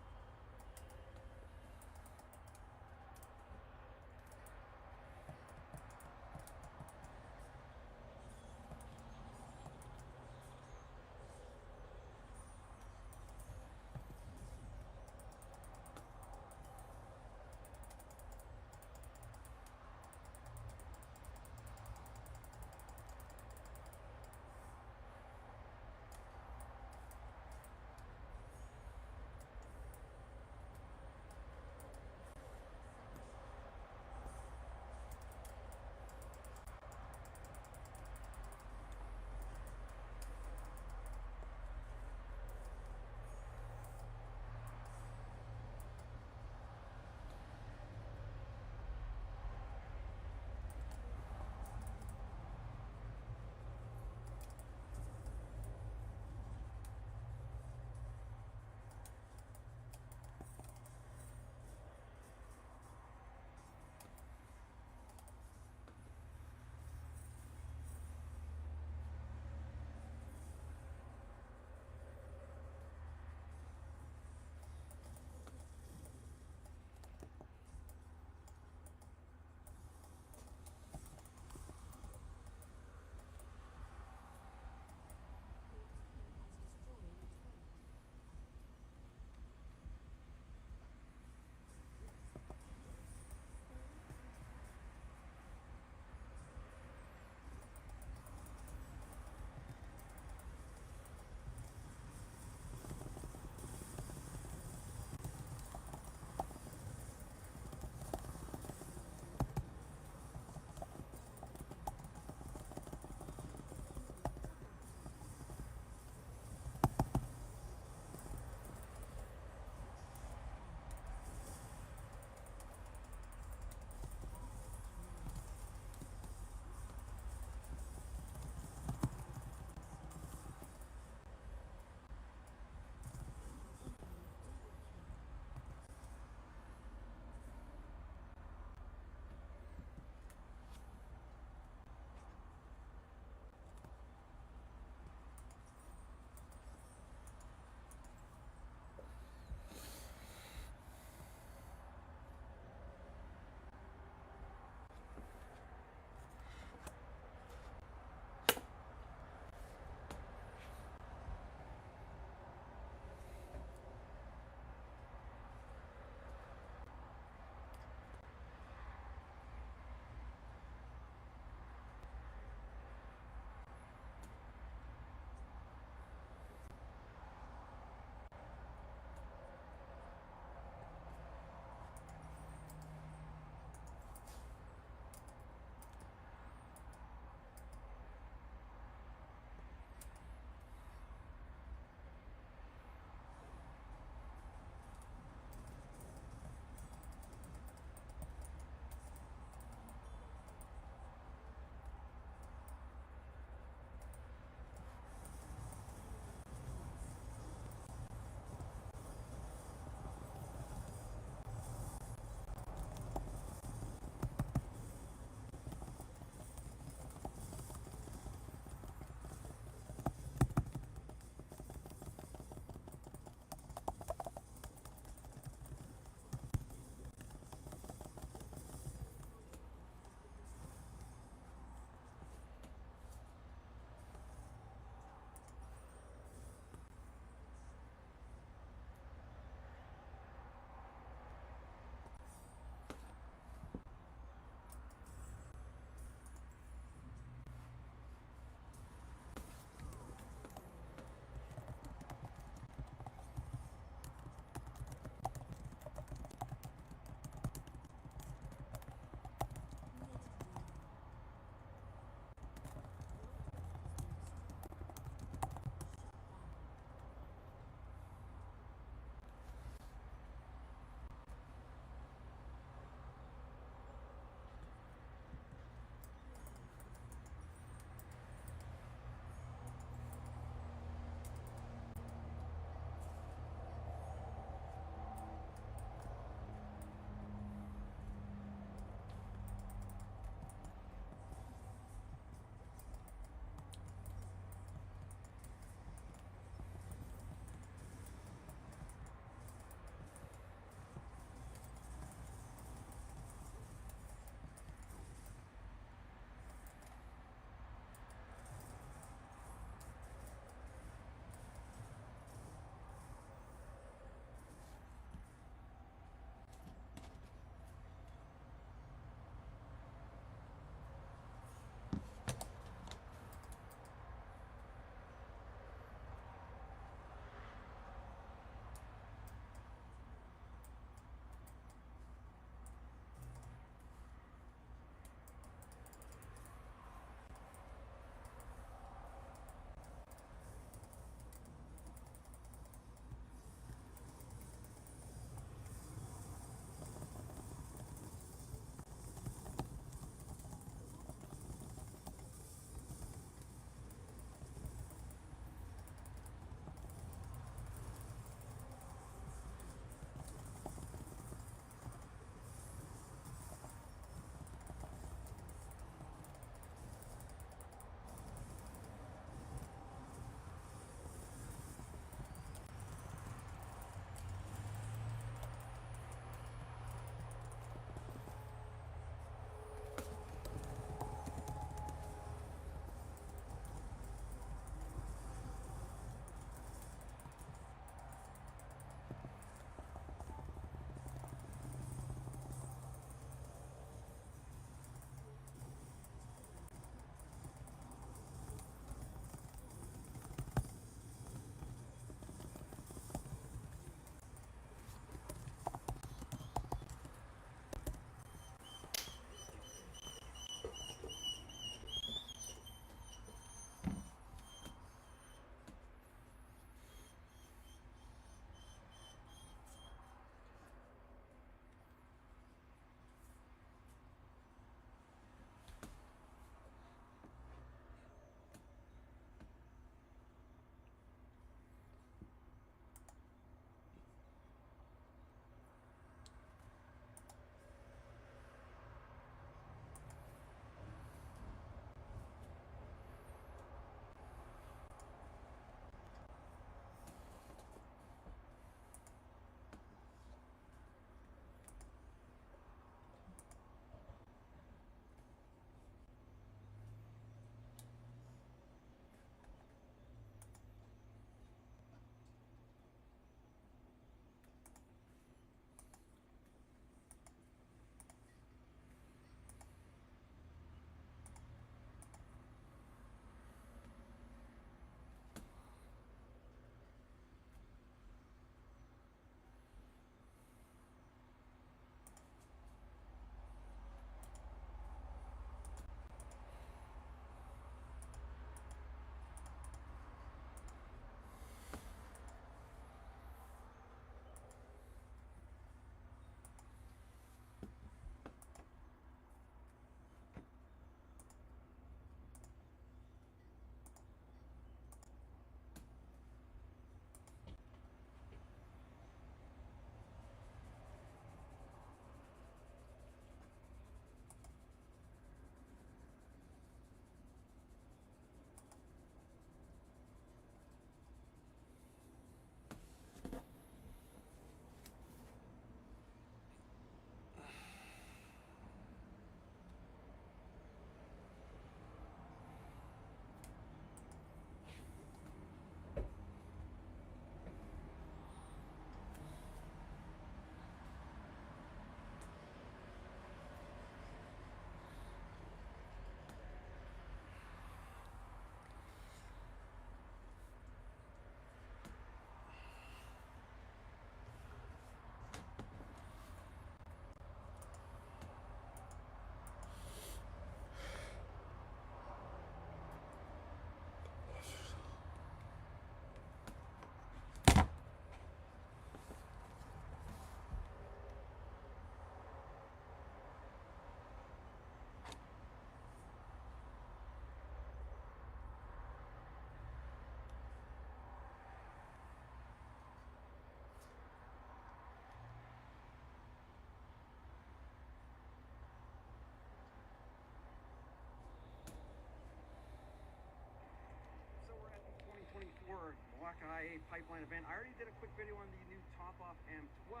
Speaker 11: IA pipeline event. I already did a quick video on the new top-off M12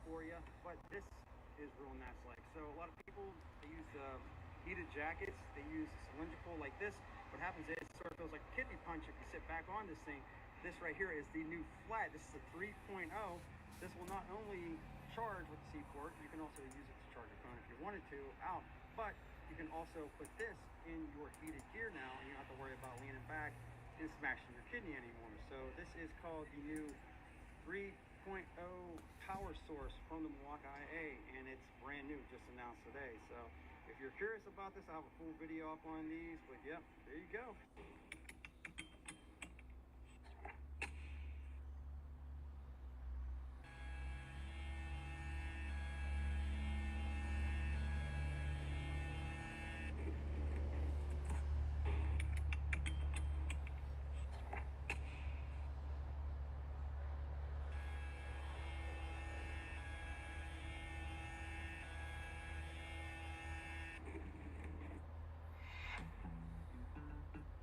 Speaker 11: for you, but this is real nice. Like, so a lot of people, they use heated jackets, they use cylindrical like this. What happens is it sort of feels like a kidney punch if you sit back on this thing. This right here is the new flat. This is a 3.0. This will not only charge with the C port, you can also use it to charge your phone if you wanted to out, but you can also put this in your heated gear now, and you don't have to worry about leaning back and smashing your kidney anymore. So this is called the new 3.0 power source from the Milwaukee IA, and it's brand new, just announced today. So if you're curious about this, I have a full video up on these, but yep, there you go.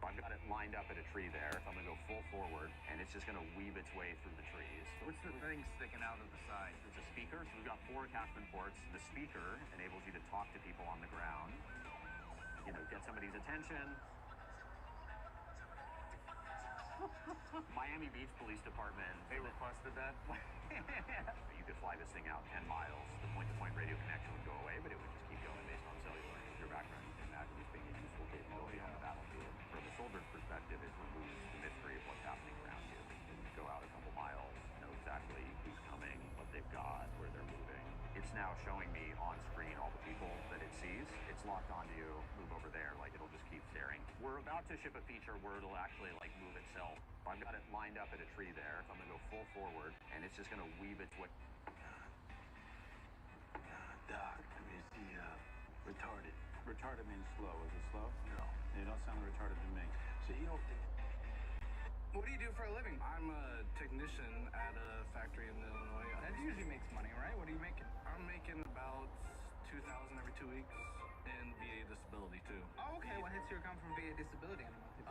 Speaker 12: I've got it lined up at a tree there. So I'm gonna go full forward, and it's just gonna weave its way through the trees.
Speaker 13: What's the thing sticking out of the side?
Speaker 12: It's a speaker, so we've got 4 attachment ports. The speaker enables you to talk to people on the ground, you know, get somebody's attention. Miami Beach Police Department,
Speaker 13: They requested that?
Speaker 12: you could fly this thing out 10 miles. The point-to-point radio connection would go away, but it would just keep going based on cellular. Your background, you can imagine this being a useful capability on the battlefield. From the soldier's perspective, it removes the mystery of what's happening around you. You can go out a couple miles, know exactly who's coming, what they've got, where they're moving. It's now showing me on screen all the people that it sees. It's locked onto you, move over there, like it'll just keep staring. We're about to ship a feature where it'll actually like move itself. I've got it lined up at a tree there. So I'm gonna go full forward, and it's just gonna weave its way.
Speaker 13: Doc, I mean, is he retarded? Retarded means slow. Is it slow? No. You don't sound retarded to me. So you don't think...
Speaker 11: What do you do for a living? I'm a technician at a factory in Illinois. That usually makes money, right? What are you making? I'm making about $2,000 every 2 weeks, and VA disability too. Oh, okay. What hits your account from VA disability in a month?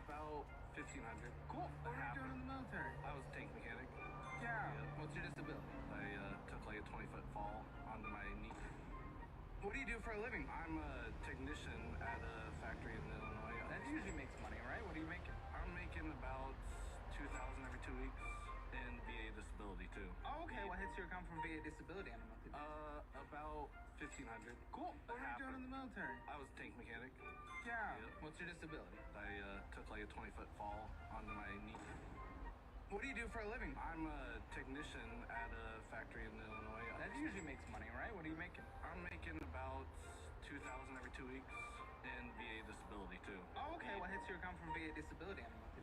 Speaker 11: About $1,500. Cool. What were you doing in the military? I was a tank mechanic. Yeah. What's your disability? I took like a 20-foot fall onto my knee. What do you do for a living? I'm a technician at a factory in Illinois. That usually makes money, right? What are you making? I'm making about $2,000 every 2 weeks, and VA disability too. Oh, okay. What hits your account from VA disability in a month? About $1,500. Cool. What were you doing in the military? I was a tank mechanic. Yeah. What's your disability? I took like a 20-foot fall onto my knee. What do you do for a living? I'm a technician at a factory in Illinois. That usually makes money, right? What are you making? I'm making about $2,000 every 2 weeks, and VA disability too. Oh, okay. What hits your account from VA disability in a month?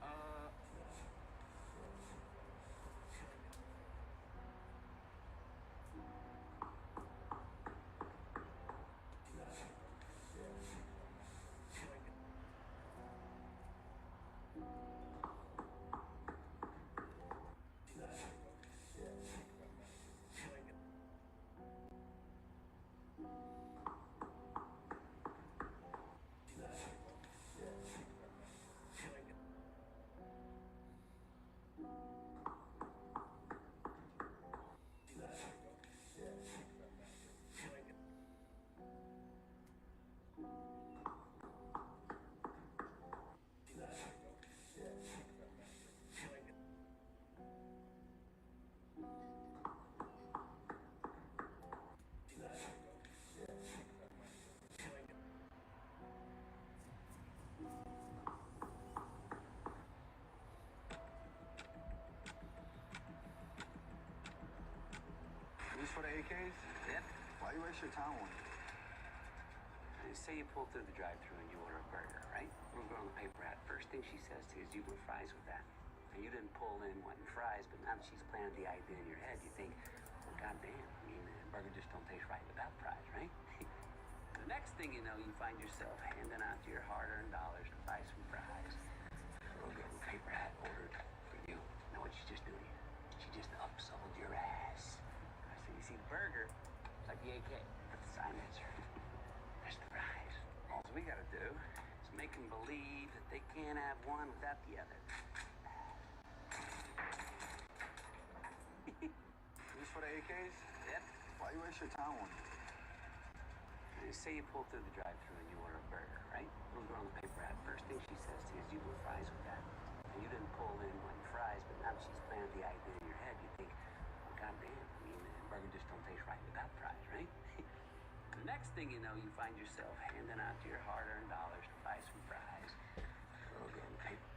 Speaker 13: These for the AKs?
Speaker 14: Yep.
Speaker 13: Why you waste your time on it?
Speaker 14: Say you pull through the drive-thru and you order a burger, right? We're going to the paper hat. First thing she says to you is, you want fries with that. And you didn't pull in wanting fries, but now that she's planted the idea in your head, you think, well, goddamn, I mean, the burger just don't taste right without fries, right? The next thing you know, you find yourself handing out your hard-earned dollars to buy some fries. We'll get a paper hat ordered for you. Know what she just did? She just upsold your ass. So you see the burger, it's like the AK, but the silencer. There's the fries. All we gotta do is make them believe that they can't have one without the other.
Speaker 13: for the AKs?
Speaker 14: Yep.
Speaker 13: Why you waste your time on it?
Speaker 14: Say you pull through the drive-thru and you order a burger, right? Little girl in the paper ad. First thing she says to you is, "You want fries with that?" And you didn't pull in one fries, but now that she's planted the idea in your head, you think, "Oh, goddamn! I mean, burger just don't taste right without fries, right?" The next thing you know, you find yourself handing out your hard-earned dollars to buy some fries. Little girl in the paper.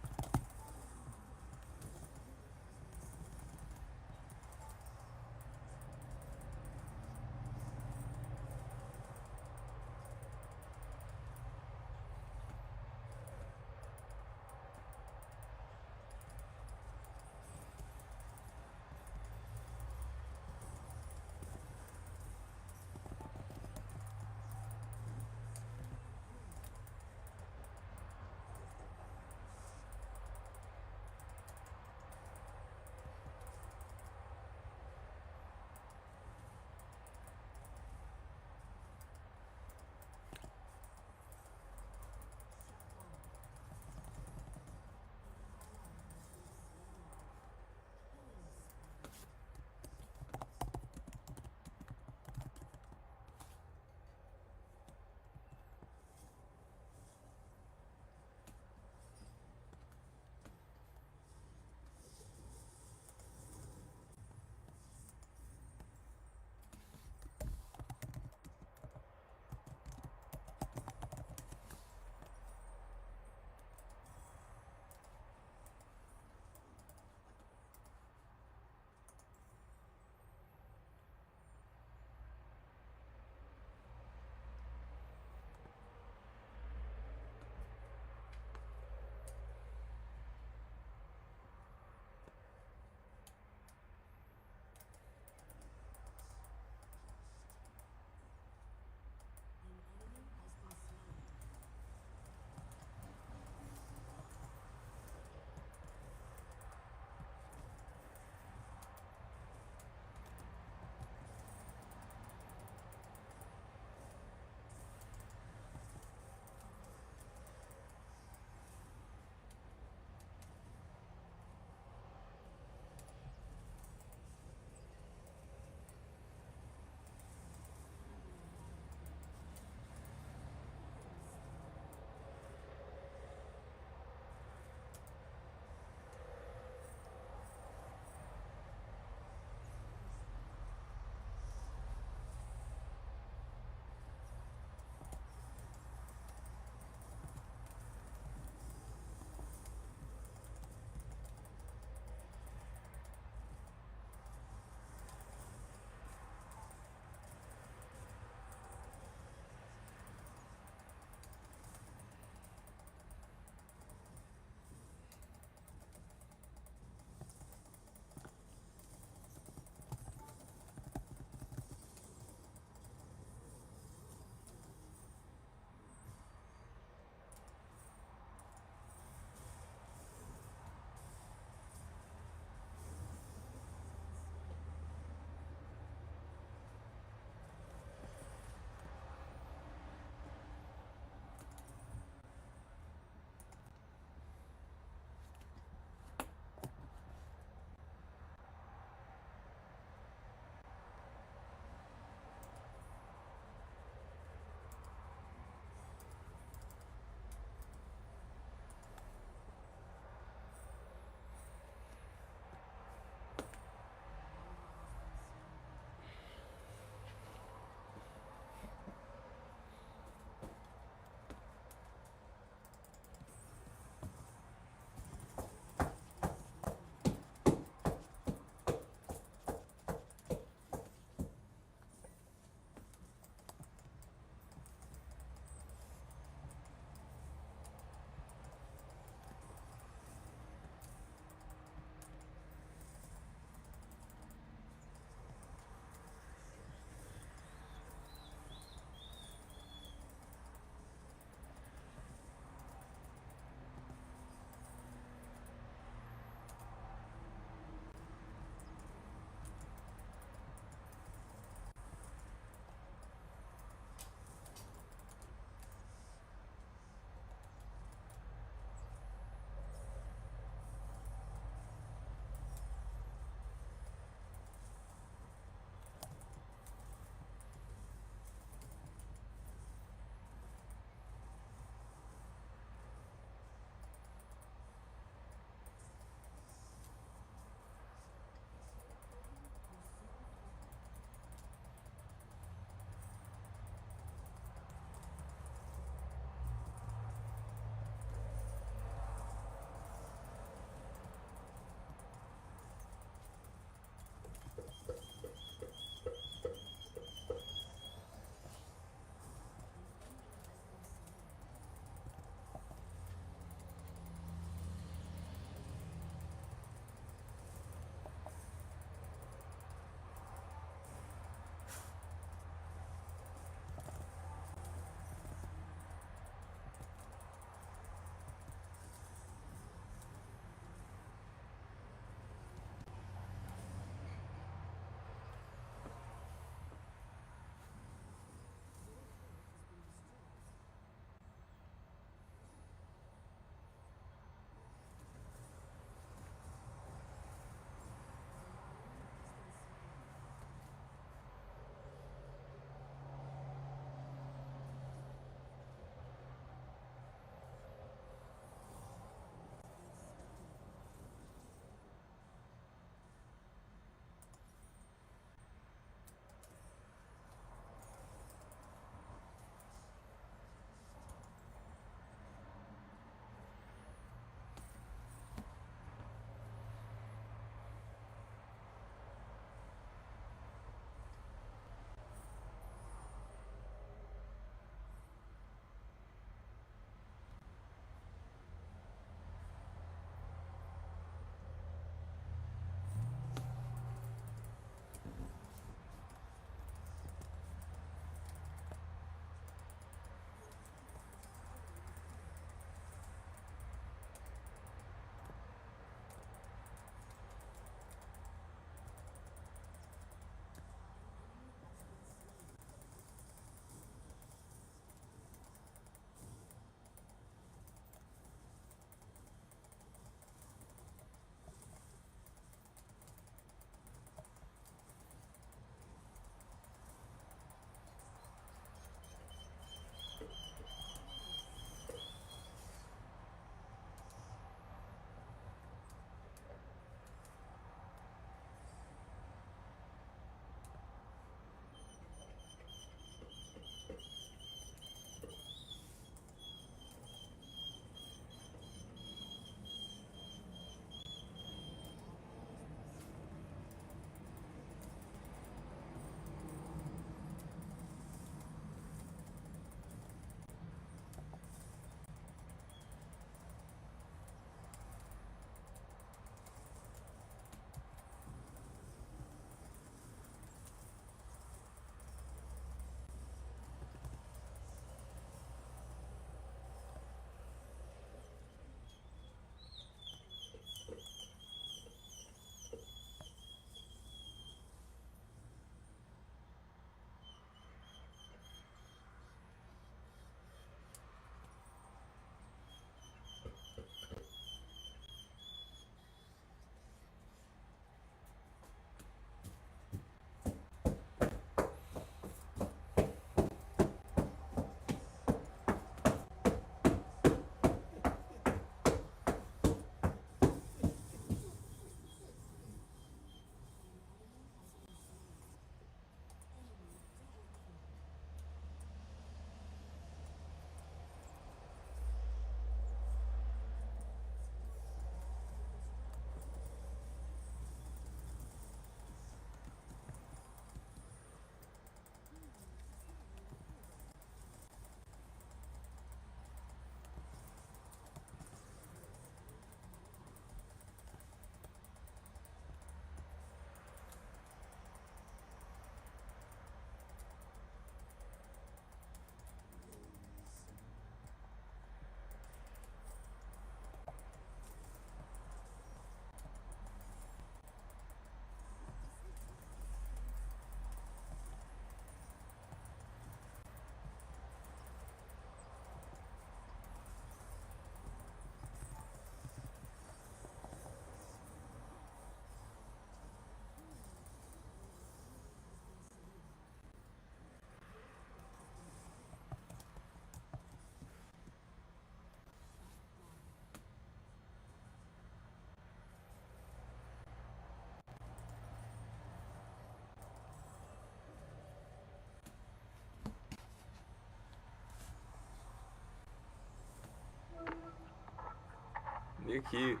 Speaker 8: You're cute.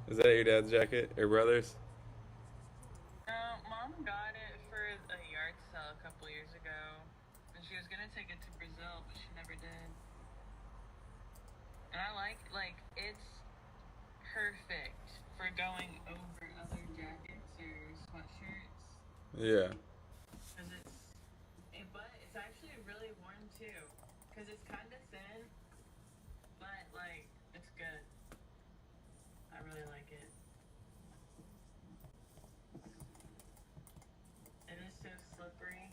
Speaker 8: Is that your dad's jacket or brother's?
Speaker 9: Mom got it for a yard sale a couple years ago, and she was gonna take it to Brazil, but she never did. And I like it's perfect for going over other jackets or sweatshirts.
Speaker 8: Yeah.
Speaker 9: But it's actually really warm too, cause it's kind of thin, but like it's good. I really like it. It is so slippery.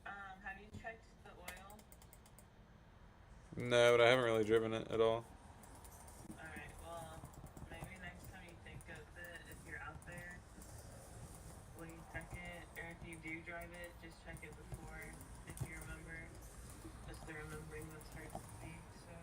Speaker 9: Have you checked the oil?
Speaker 8: No, but I haven't really driven it at all.
Speaker 9: Alright, well, maybe next time you think of it, if you're out there, will you check it? Or if you do drive it, just check it before, if you remember. Just the remembering what's hard to speak, so.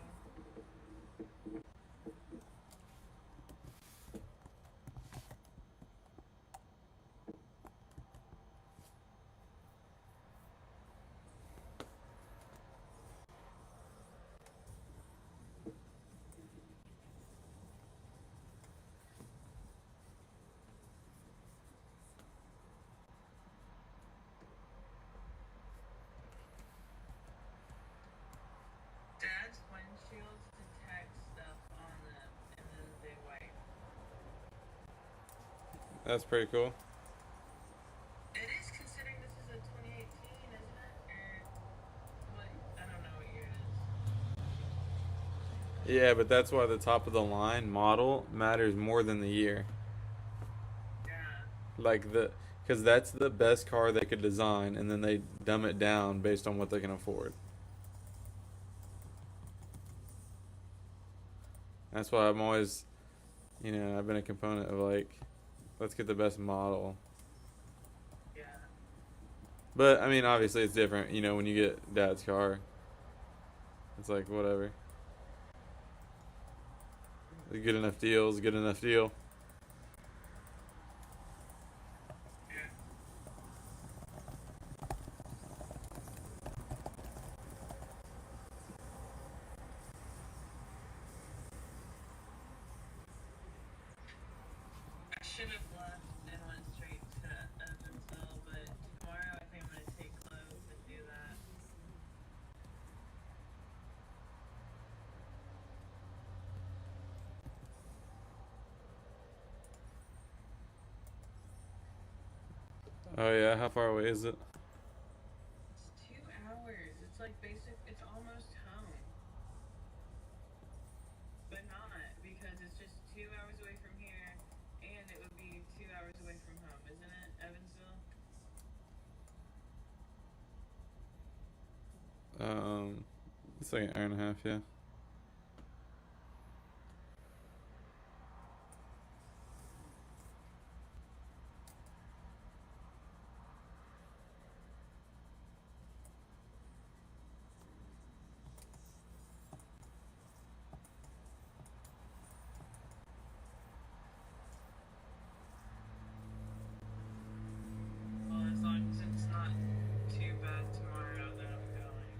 Speaker 9: Dad's windshields detect stuff on them, and then they wipe.
Speaker 8: That's pretty cool.
Speaker 9: It is, considering this is a 2018, isn't it? Or what? I don't know what year it is.
Speaker 8: Yeah, but that's why the top of the line model matters more than the year.
Speaker 9: Yeah.
Speaker 8: Like because that's the best car they could design, and then they dumb it down based on what they can afford. That's why I'm always, I've been a component of like, let's get the best model.
Speaker 9: Yeah.
Speaker 8: But I mean, obviously it's different. When you get dad's car, it's like whatever. A good enough deal is a good enough deal.
Speaker 9: I should have left and went straight to Evansville, but tomorrow I think I'm gonna take clothes and do that.
Speaker 8: Oh yeah, how far away is it?
Speaker 9: It's 2 hours. It's like it's almost home. But not, because it's just 2 hours away from here, and it would be 2 hours away from home, isn't it, Evansville?
Speaker 8: It's like an hour and a half, yeah.
Speaker 9: Well, as long as it's not too bad tomorrow, then I'm going.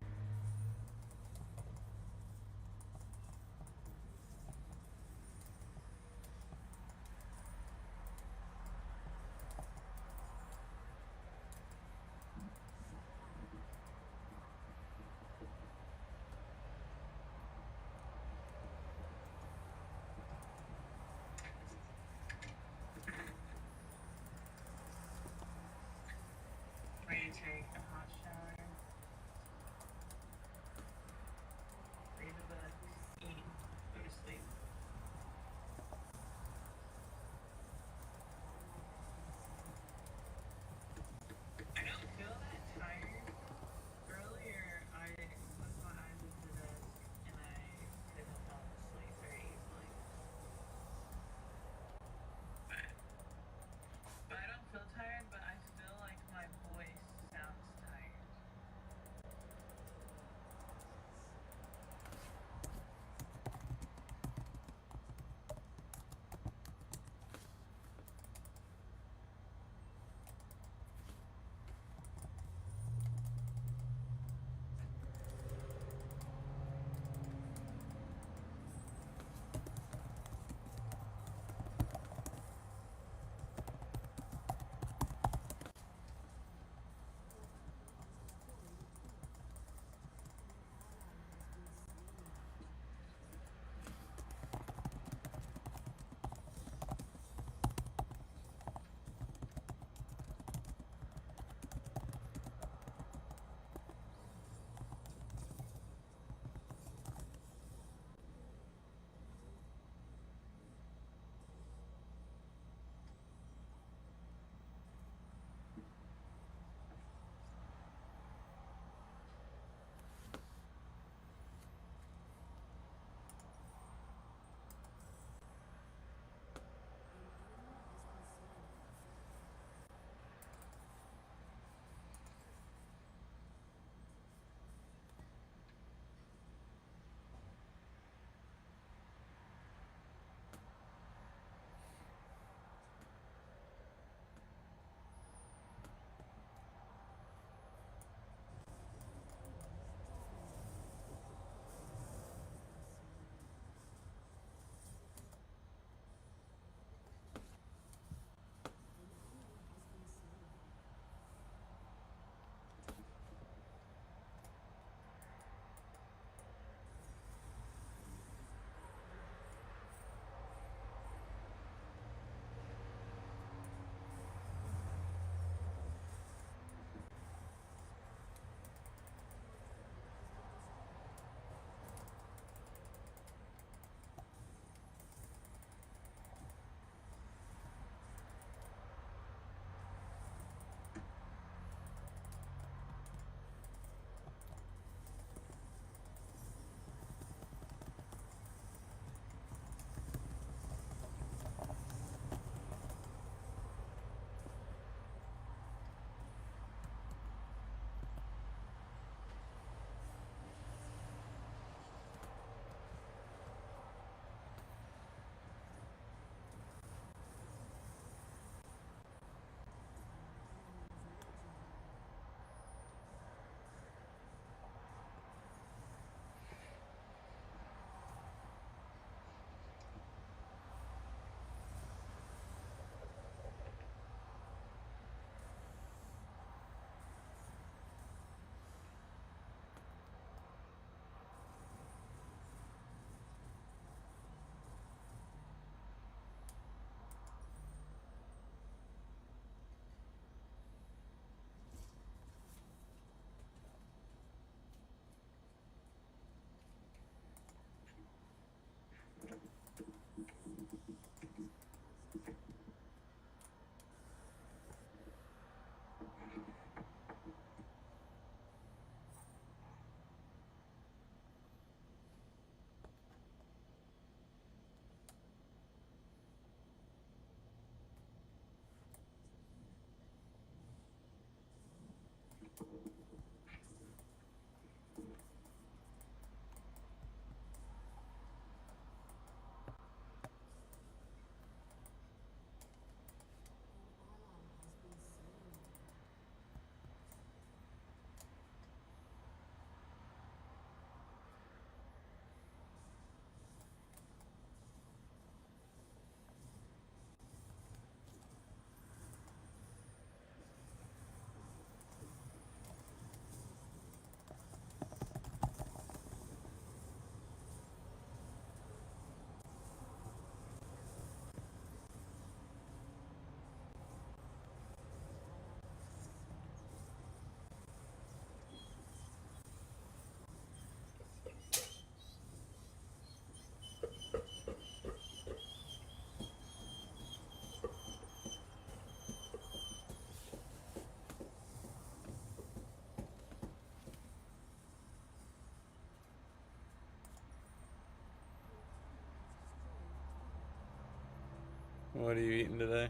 Speaker 8: What are you eating today?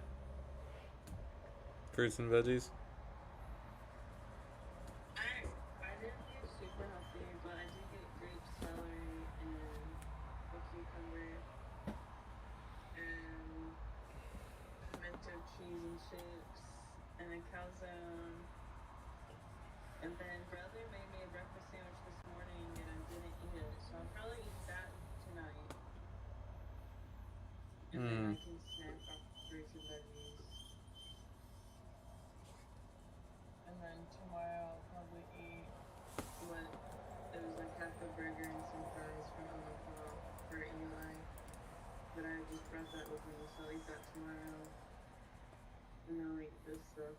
Speaker 8: Fruits and veggies?
Speaker 9: I didn't get super healthy, but I did get grape celery and a cucumber and pimento cheese and chips and a calzone. And then brother made me a breakfast sandwich this morning and I didn't eat it, so I'll probably eat that tonight. And then I can snack off fruits and veggies. And then tomorrow I'll probably eat what it was like half a burger and some fries from Omaha for Eli. But I just brought that with me, so I'll eat that tomorrow. And I'll eat this stuff